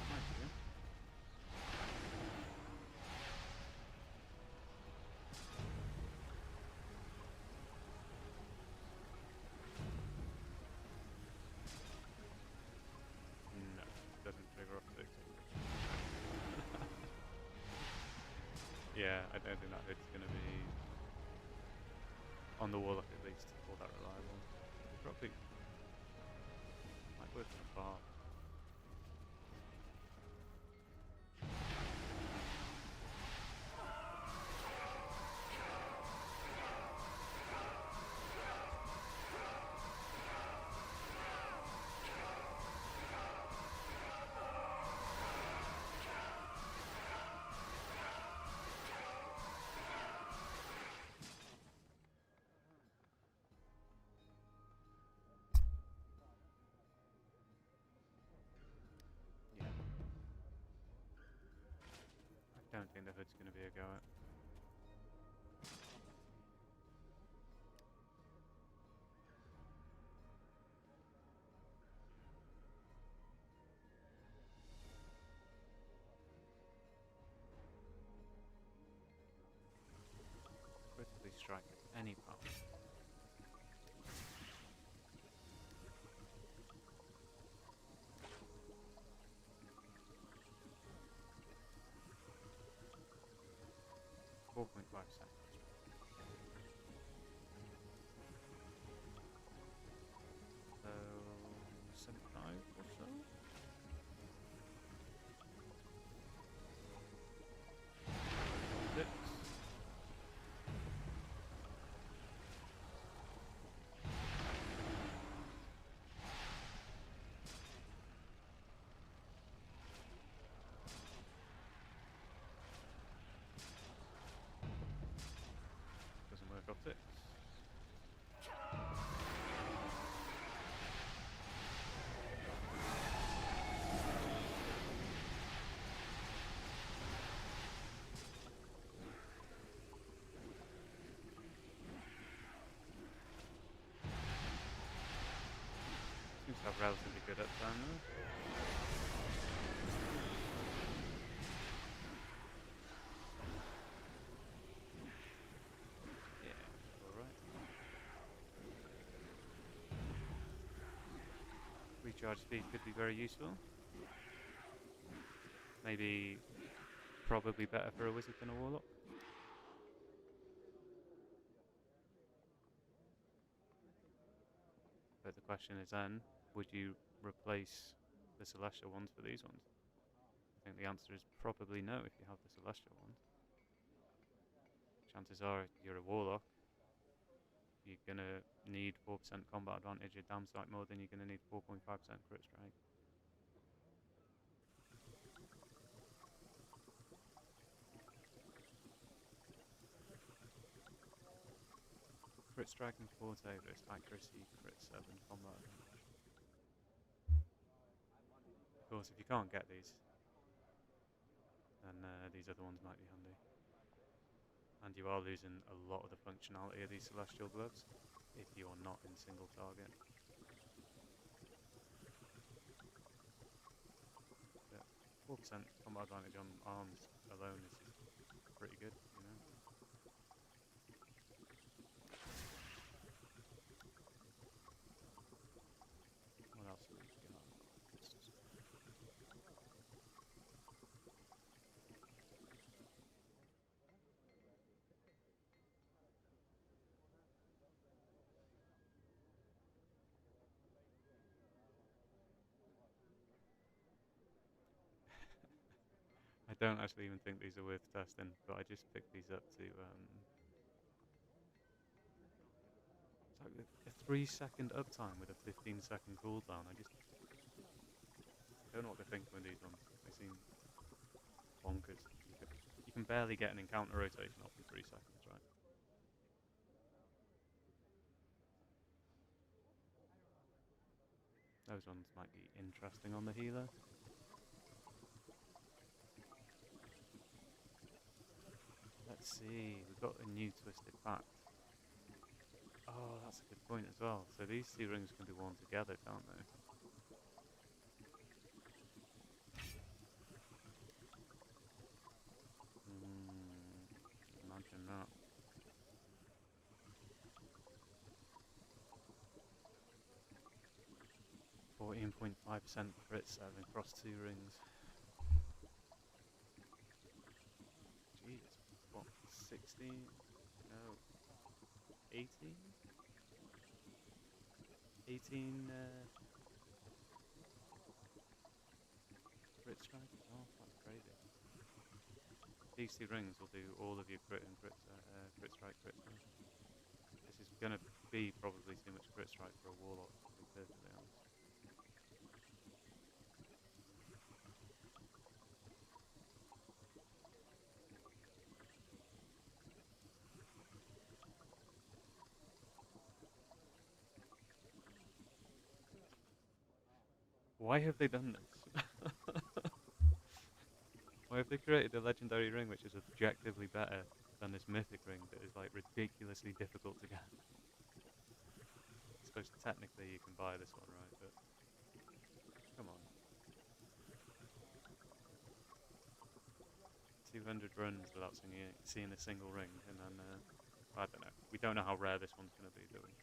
Speaker 1: Might do. No, doesn't trigger off 6. Yeah, I don't think that hood's going to be on the Warlock at least all that reliable. Probably might work in a bar. Yeah. I don't think the hood's going to be a go at. Critically strike at any power. .5 seconds. So 75 or so. Six. Doesn't work off 6. Seems to have relatively good uptime though. Yeah, alright. Recharge speed could be very useful. Maybe probably better for a wizard than a warlock. But the question is then, would you replace the celestial ones for these ones? I think the answer is probably no if you have the celestial ones. Chances are you're a warlock, you're going to need 4% combat advantage at damn sight more than you're going to need 4.5% crit strike. Crit strike and 4 versus accuracy, crit 7, combat advantage. Of course, if you can't get these, then these other ones might be handy. And you are losing a lot of the functionality of these celestial gloves if you're not in single target. But 4% combat advantage on arms alone is pretty good, you know. What else have we got? I don't actually even think these are worth testing, but I just picked these up to it's like a 3-second uptime with a 15-second cooldown. I just don't know what to think with these ones. They seem bonkers. You can barely get an encounter rotation off in 3 seconds, right? Those ones might be interesting on the healer. Let's see, we've got a new twisted pact. Oh, that's a good point as well. So these two rings can be worn together, can't they? Imagine that. 14.5% crit saving across two rings. Jeez, what, 60? No, 18? 18 crit strike as well? That's crazy. These two rings will do all of your crit and crit strike, crit damage. This is going to be probably too much crit strike for a warlock, to be perfectly honest. Why have they done this? Why have they created a legendary ring which is objectively better than this mythic ring that is like ridiculously difficult to get? I suppose technically you can buy this one, right? But come on. 200 runs without seeing a single ring, and then I don't know. We don't know how rare this one's going to be, do we?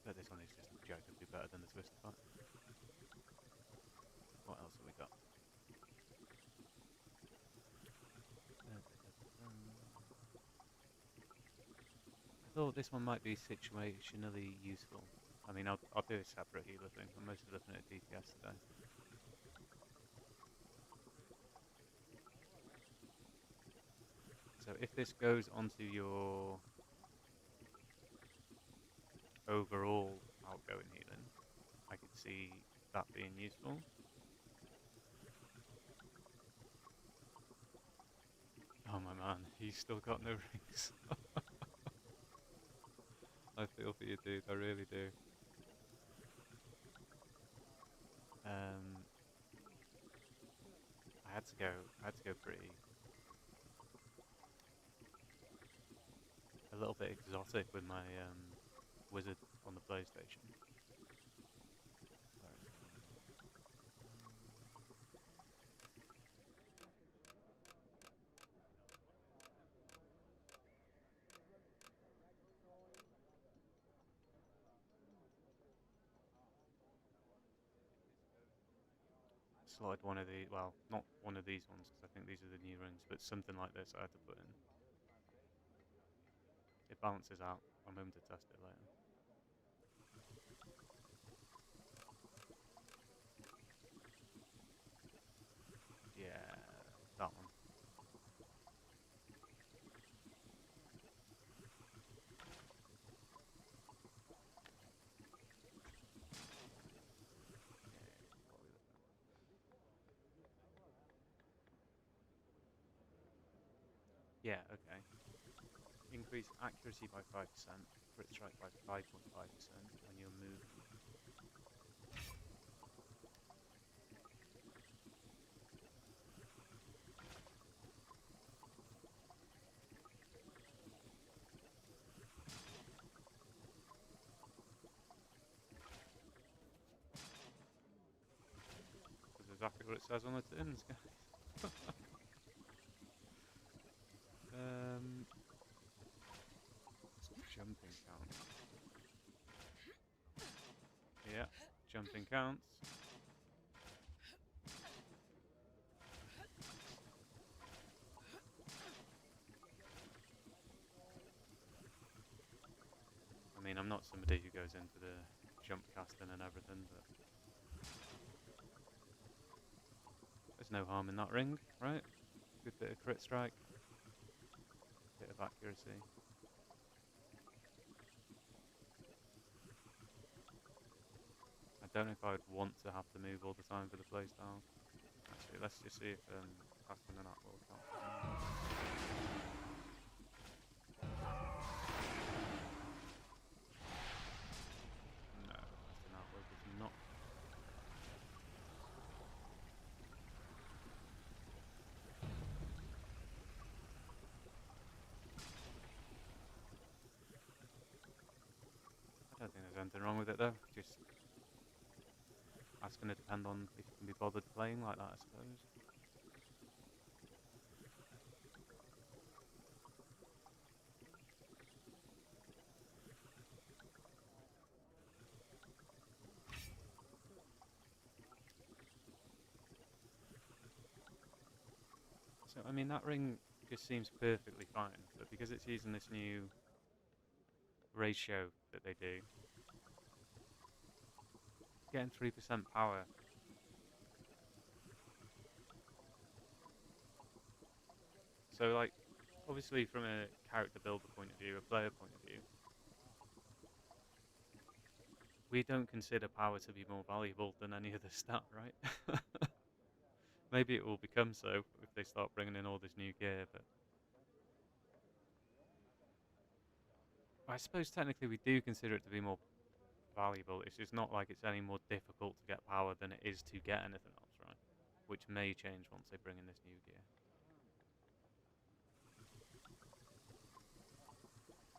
Speaker 1: But this one is just objectively better than the Twisted Pact. What else have we got? I thought this one might be situationally useful. I mean, I'll do a separate healer thing. I'm mostly looking at DPS today. So if this goes onto your overall outgoing healing, I could see that being useful. Oh my man, he's still got no rings. I feel for you, dude. I really do. I had to go pretty a little bit exotic with my wizard on the PlayStation. Slotted one of the, well, not one of these ones because I think these are the new rings, but something like this I had to put in. It balances out. I'm hoping to test it later. Yeah, that one. Yeah, okay. Increase accuracy by 5%, crit strike by 5.5% when you're moving. That's exactly what it says on the tins, guys. Jumping counts. Yeah, jumping counts. I mean, I'm not somebody who goes into the jump casting and everything, but there's no harm in that ring, right? Good bit of crit strike, bit of accuracy. I don't know if I would want to have to move all the time for the playstyle. Actually, let's just see if casting an at-will counts. No. there's anything wrong with it though. Just that's going to depend on if you can be bothered playing like that, I suppose. So, I mean, that ring just seems perfectly fine, but because it's using this new ratio that they do, getting 3% power. So, like, obviously from a character builder point of view, a player point of view, we don't consider power to be more valuable than any other stat, right? Maybe it will become so if they start bringing in all this new gear, but I suppose technically we do consider it to be more valuable. It's just not like it's any more difficult to get power than it is to get anything else, right? Which may change once they bring in this new gear.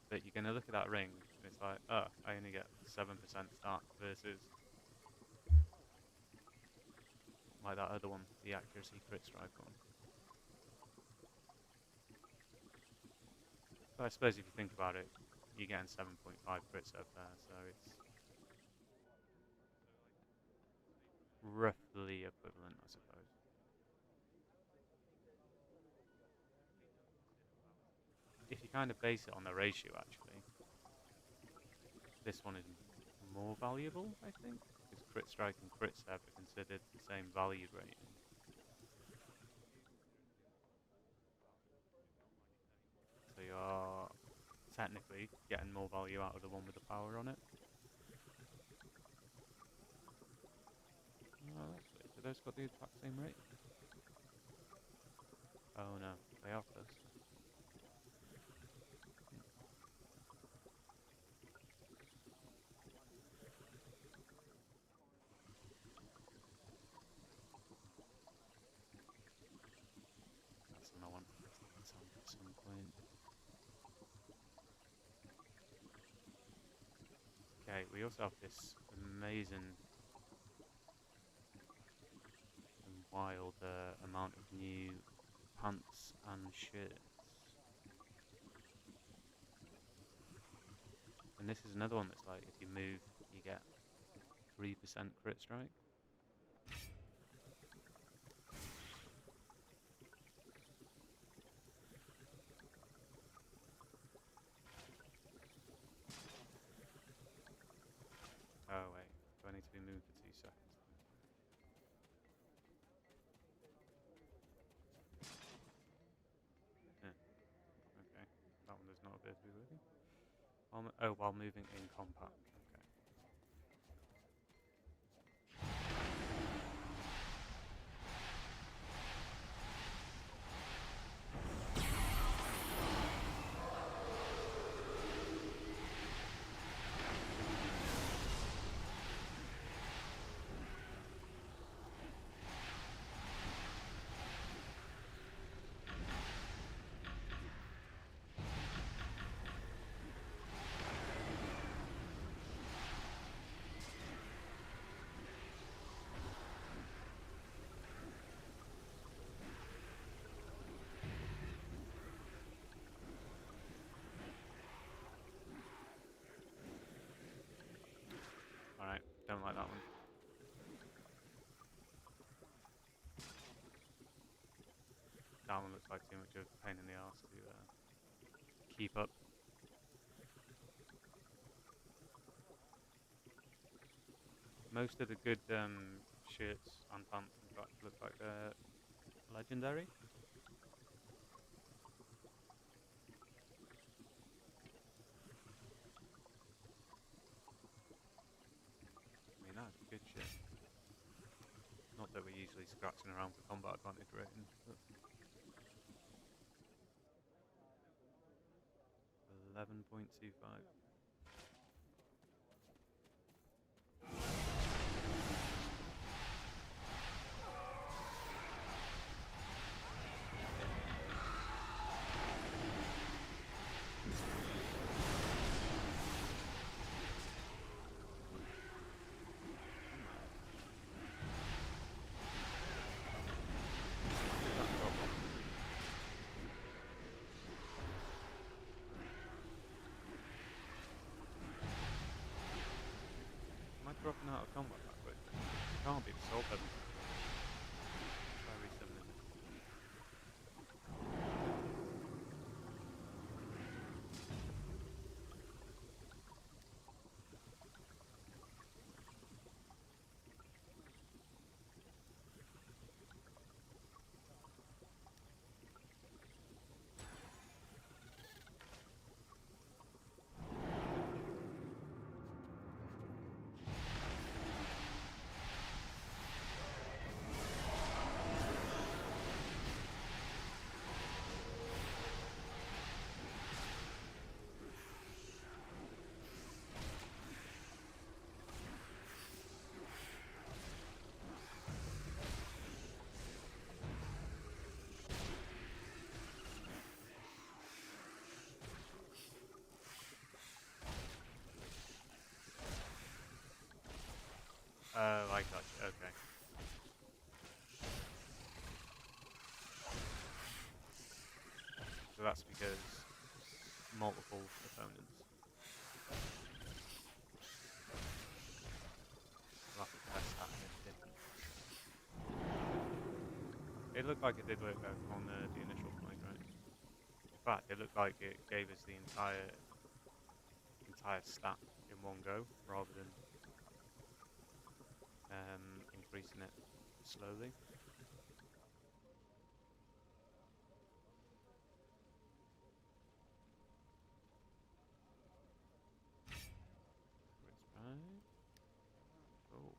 Speaker 1: But you're going to look at that ring, and it's like, oh, I only get 7% stat versus like that other one, the accuracy crit strike one. But I suppose if you think about it, you're getting 7.5 crits up there, so it's roughly equivalent, I suppose. If you kind of base it on the ratio, actually, this one is more valuable, I think, because crit strike and crit stab are considered the same value rating. So you are technically getting more value out of the one with the power on it. Oh, that's weird. Do those got the exact same rate? Oh no, they are close. That's the one I want to at some point. Okay, we also have this amazing and wild amount of new pants and shirts. And this is another one that's like, if you move, you get 3% crit strike. Oh wait, do I need to be moved for 2 seconds? Yeah, okay. That one does not appear to be working. Oh, while moving in combat. Okay. Alright, don't like that one. That one looks like too much of a pain in the arse to keep up. Most of the good shirts and pants, in fact, look like they're legendary. I mean, that's good shit. Not that we're usually scratching around for combat advantage rating, but 11.25. dropping out of combat that quickly? It can't be the soul pedal. Try resummoning it. Oh, I got you. Okay. So that's because multiple opponents. We'll have to test that in a different. It looked like it did work out on the initial point, right? In fact, it looked like it gave us the entire stat in one go, rather than increasing it slowly. Right. Oh.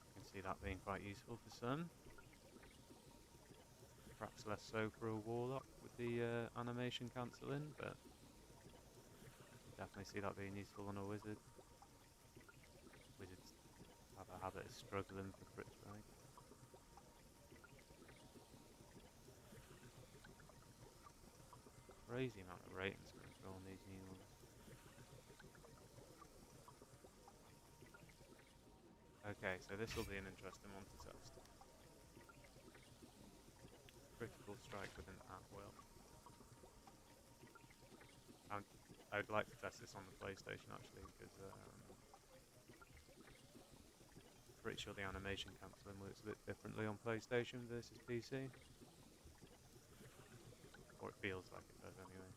Speaker 1: You can see that being quite useful for some. Perhaps less so for a warlock with the animation cancelling, but definitely see that being useful on a wizard. Wizards have a habit of struggling for crit strike. Crazy amount of ratings coming through on these new ones. Okay, so this will be an interesting one to test. Critical strike within at will. I'd like to test this on the PlayStation actually, because pretty sure the animation cancelling works a bit differently on PlayStation versus PC. Or it feels like it does anyway.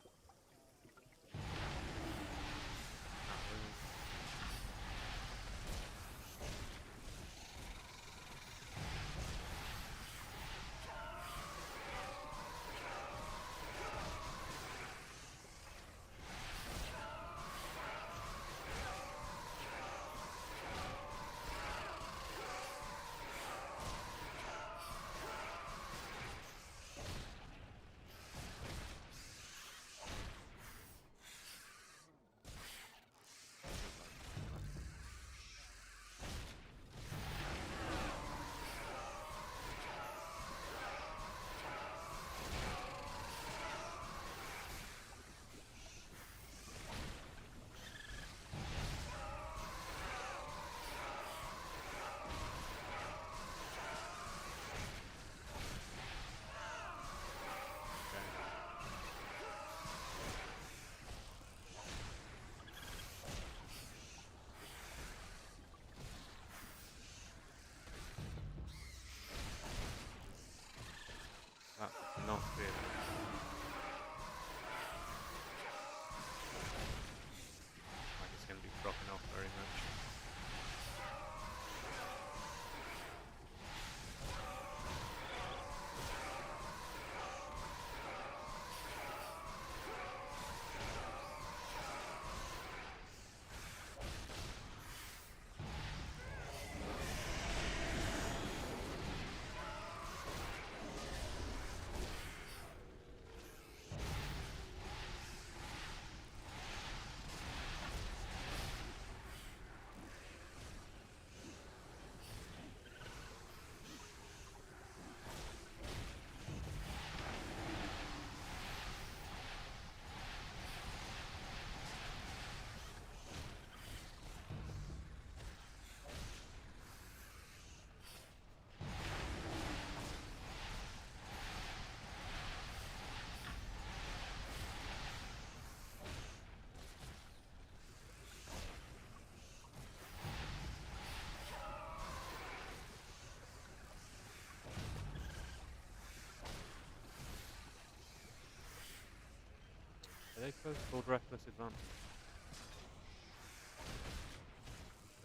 Speaker 1: suppose it's called reckless advantage?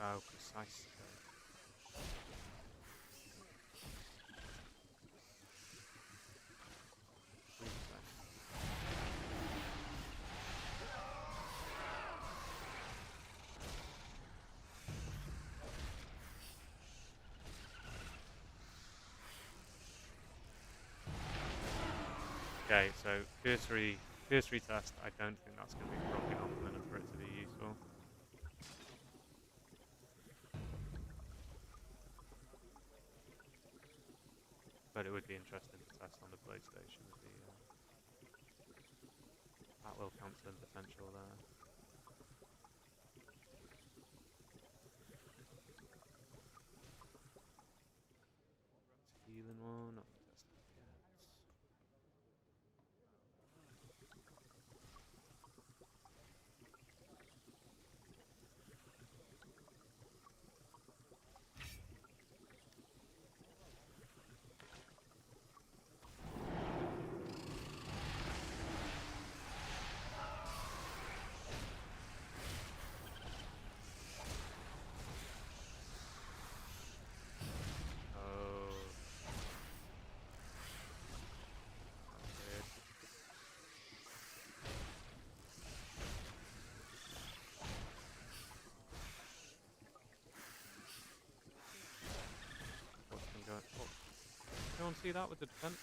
Speaker 1: Oh, precisely. Okay, so cursory test, I don't think that's going to be broken often enough for it to be useful. But it would be interesting to test on the blade station with the at-will cancelling potential there. Healing one, not gonna test that yet. Oh. That's weird. What's been going on? Oh. Anyone see that with the defense?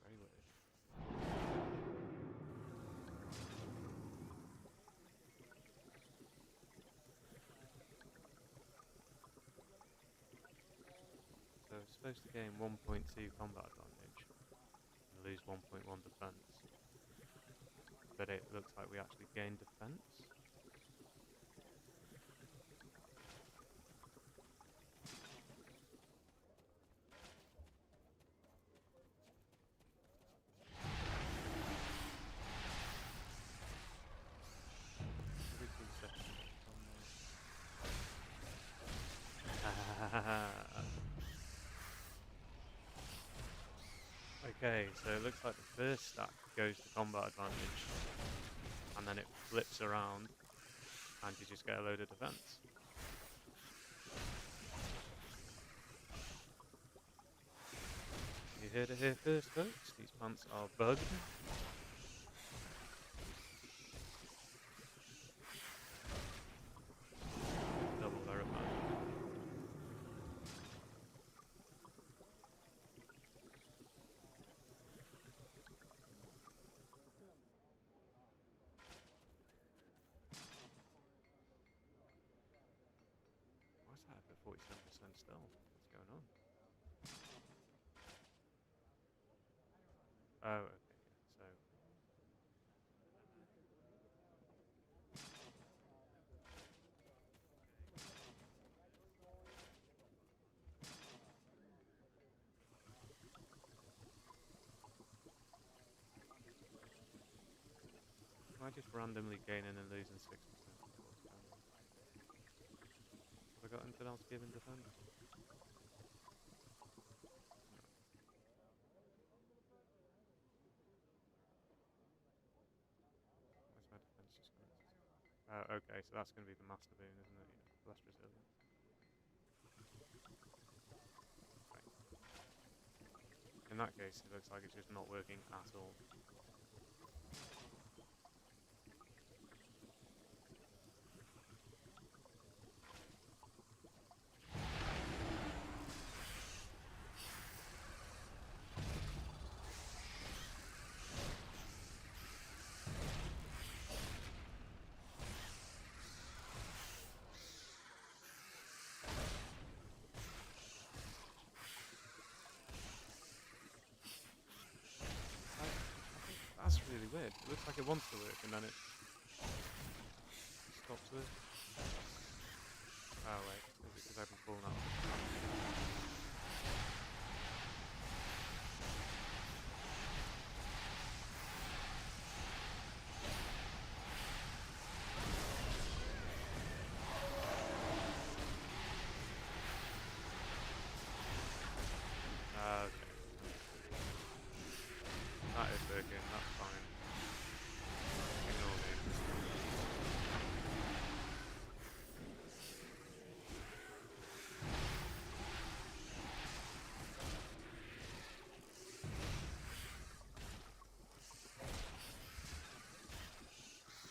Speaker 1: Very weird. So it's supposed to gain 1.2 combat advantage and lose 1.1 defense. But it looks like we actually gain defense. Every 2 seconds. Okay, so it looks like the first stack goes to combat advantage, and then it flips around, and you just get a load of defense. You heard it here first, folks. These pants are bugged. Double verified. Why is that at 47% still? What's going on? Oh, okay. So am I just randomly gaining and losing 6%? What's going on? Have I got anything else given defense? Where's my defense just gone? Okay, so that's going to be the master boon, isn't it? Yeah, less resilience. Right. In that case, it looks like it's just not working at all. That's really weird. It looks like it wants to work and then it stops working. Oh wait, is it because I've been pulling out?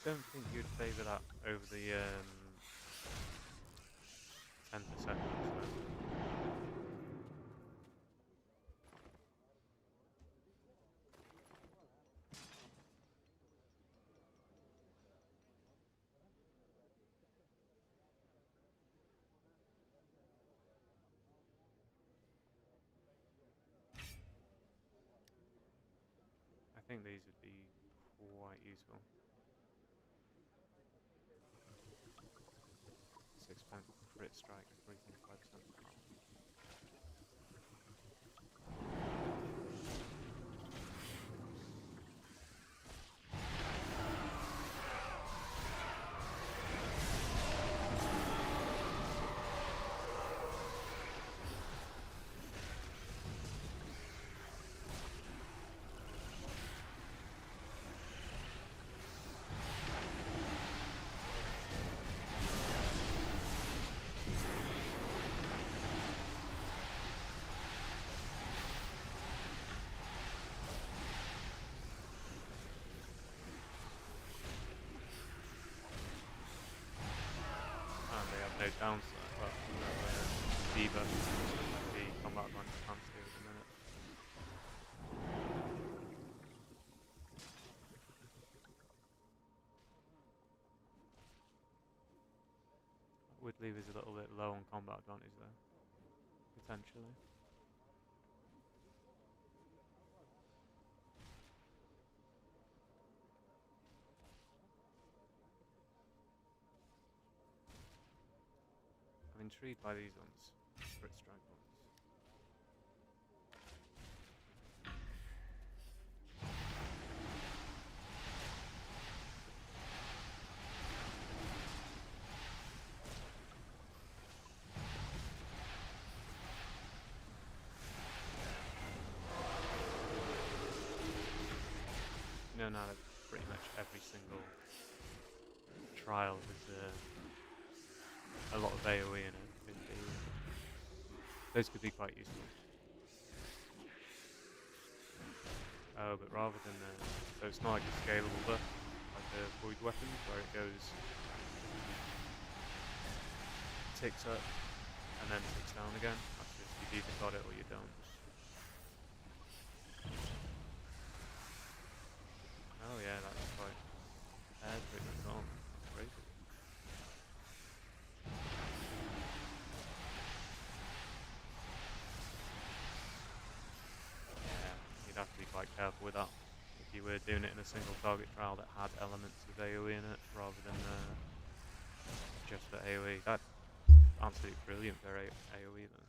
Speaker 1: don't think you'd favour that over the 10%. I think these would be quite useful. 6% crit strike, 3.5% power. No downside, well, no debuff. The combat advantage can't stay at the minute. Would leave us a little bit low on combat advantage though, potentially. I'm intrigued by these ones, crit strike ones. Now that pretty much every single trial has a lot of AoE in it. Those could be quite useful. Oh, but rather than so it's not like a scalable buff like the void weapons where it goes ticks up and then ticks down again. That's just you've either got it or you don't. Oh yeah, that's quite pretty much on. That's crazy. Yeah, you'd have to be quite careful with that if you were doing it in a single target trial that had elements of AoE in it rather than just the AoE. That's absolutely brilliant for AoE though.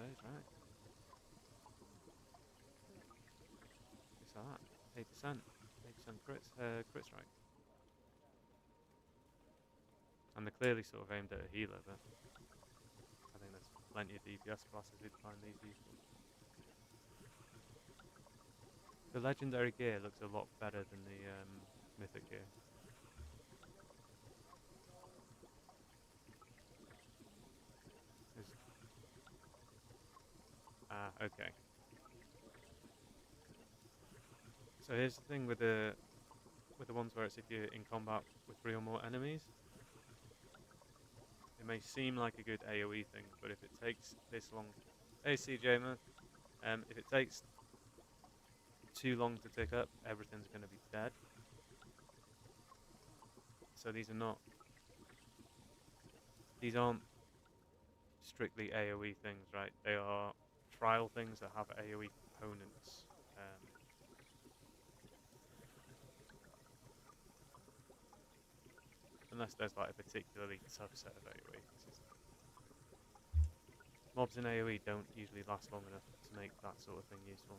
Speaker 1: Right. What's that? 8%. 8% crit strike. And they're clearly sort of aimed at a healer, but I think there's plenty of DPS classes who'd find these useful. The legendary gear looks a lot better than the mythic gear. Okay. So here's the thing with the ones where it's if you're in combat with 3 or more enemies. It may seem like a good AoE thing, but if it takes this long... Hey CJ man, if it takes too long to tick up, everything's going to be dead. So these aren't strictly AoE things, right? They are trial things that have AoE components. Unless there's like a particularly tough set of AoE. Mobs in AoE don't usually last long enough to make that sort of thing useful.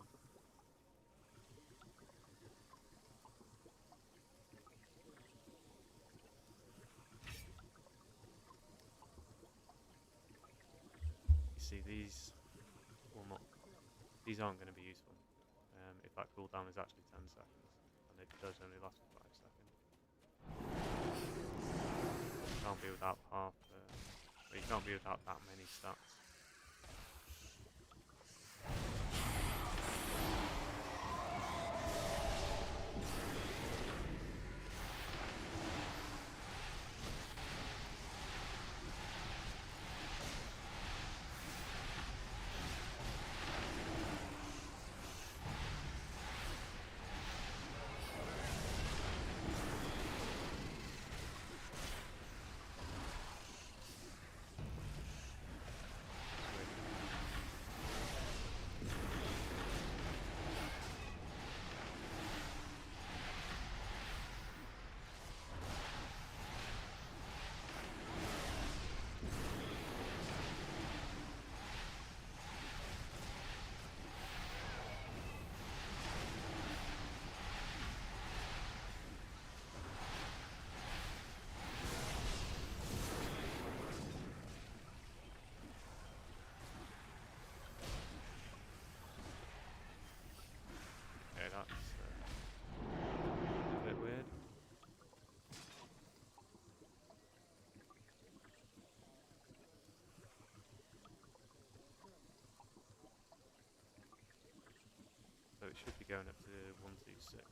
Speaker 1: see these will not. These aren't going to be useful if that cooldown is actually 10 seconds, and it does only last for 5 seconds. You can't be without half. But you can't be without that many stats. Okay, that's a bit weird. So it should be going up to 126, right?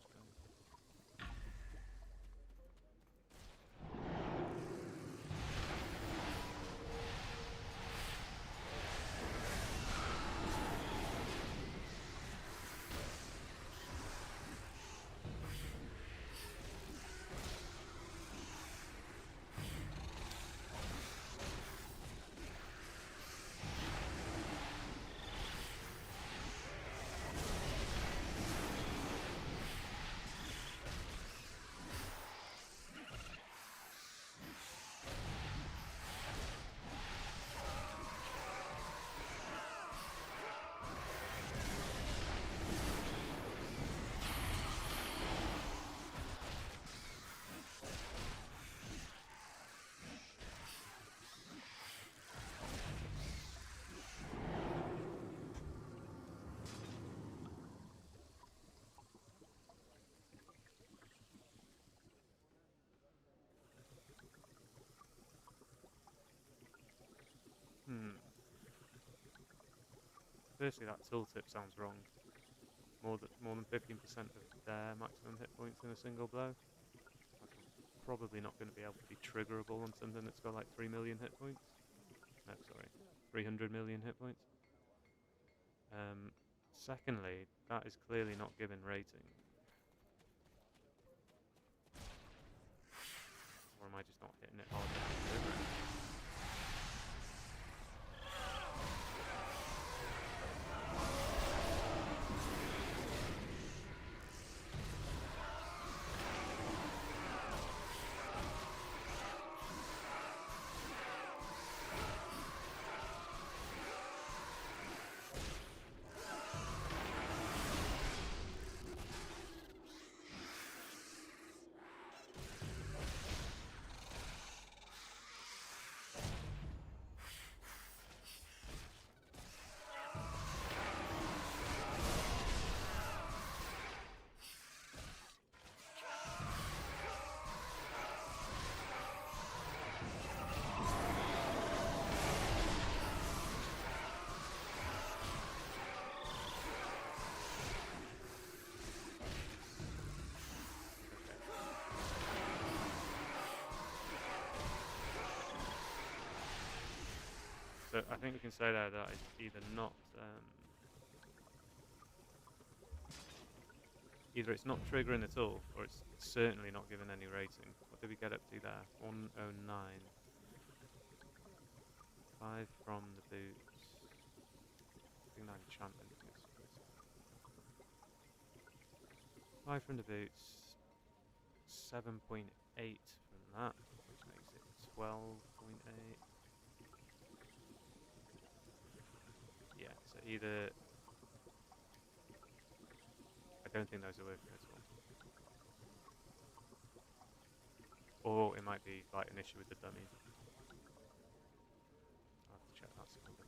Speaker 1: Firstly, that tooltip sounds wrong. More than 15% of their maximum hit points in a single blow. That's probably not going to be able to be triggerable on something that's got like 3 million hit points. No, sorry, 300 million hit points. Secondly, that is clearly not given rating. Or am I just not hitting it hard enough? So I think we can say there that it's either not, either it's not triggering at all, or it's certainly not given any rating. What did we get up to there? 109. 5 from the boots. I think that enchantment. Yes. 5 from the boots. 7.8 from that, which makes it 12.8. Yeah, so either... I don't think those are working at all. Or it might be like an issue with the dummy. I'll have to check that skill bit.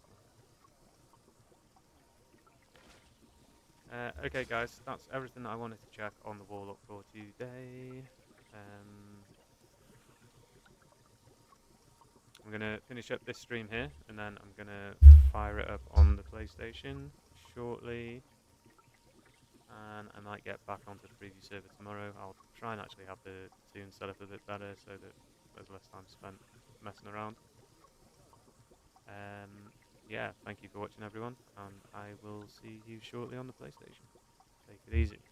Speaker 1: Okay, guys, that's everything that I wanted to check on the Warlock for today. I'm going to finish up this stream here, and then I'm going to fire it up on the PlayStation shortly. And I might get back onto the preview server tomorrow. I'll try and actually have the tune set up a bit better so that there's less time spent messing around. Yeah, thank you for watching, everyone, and I will see you shortly on the PlayStation. Take it easy.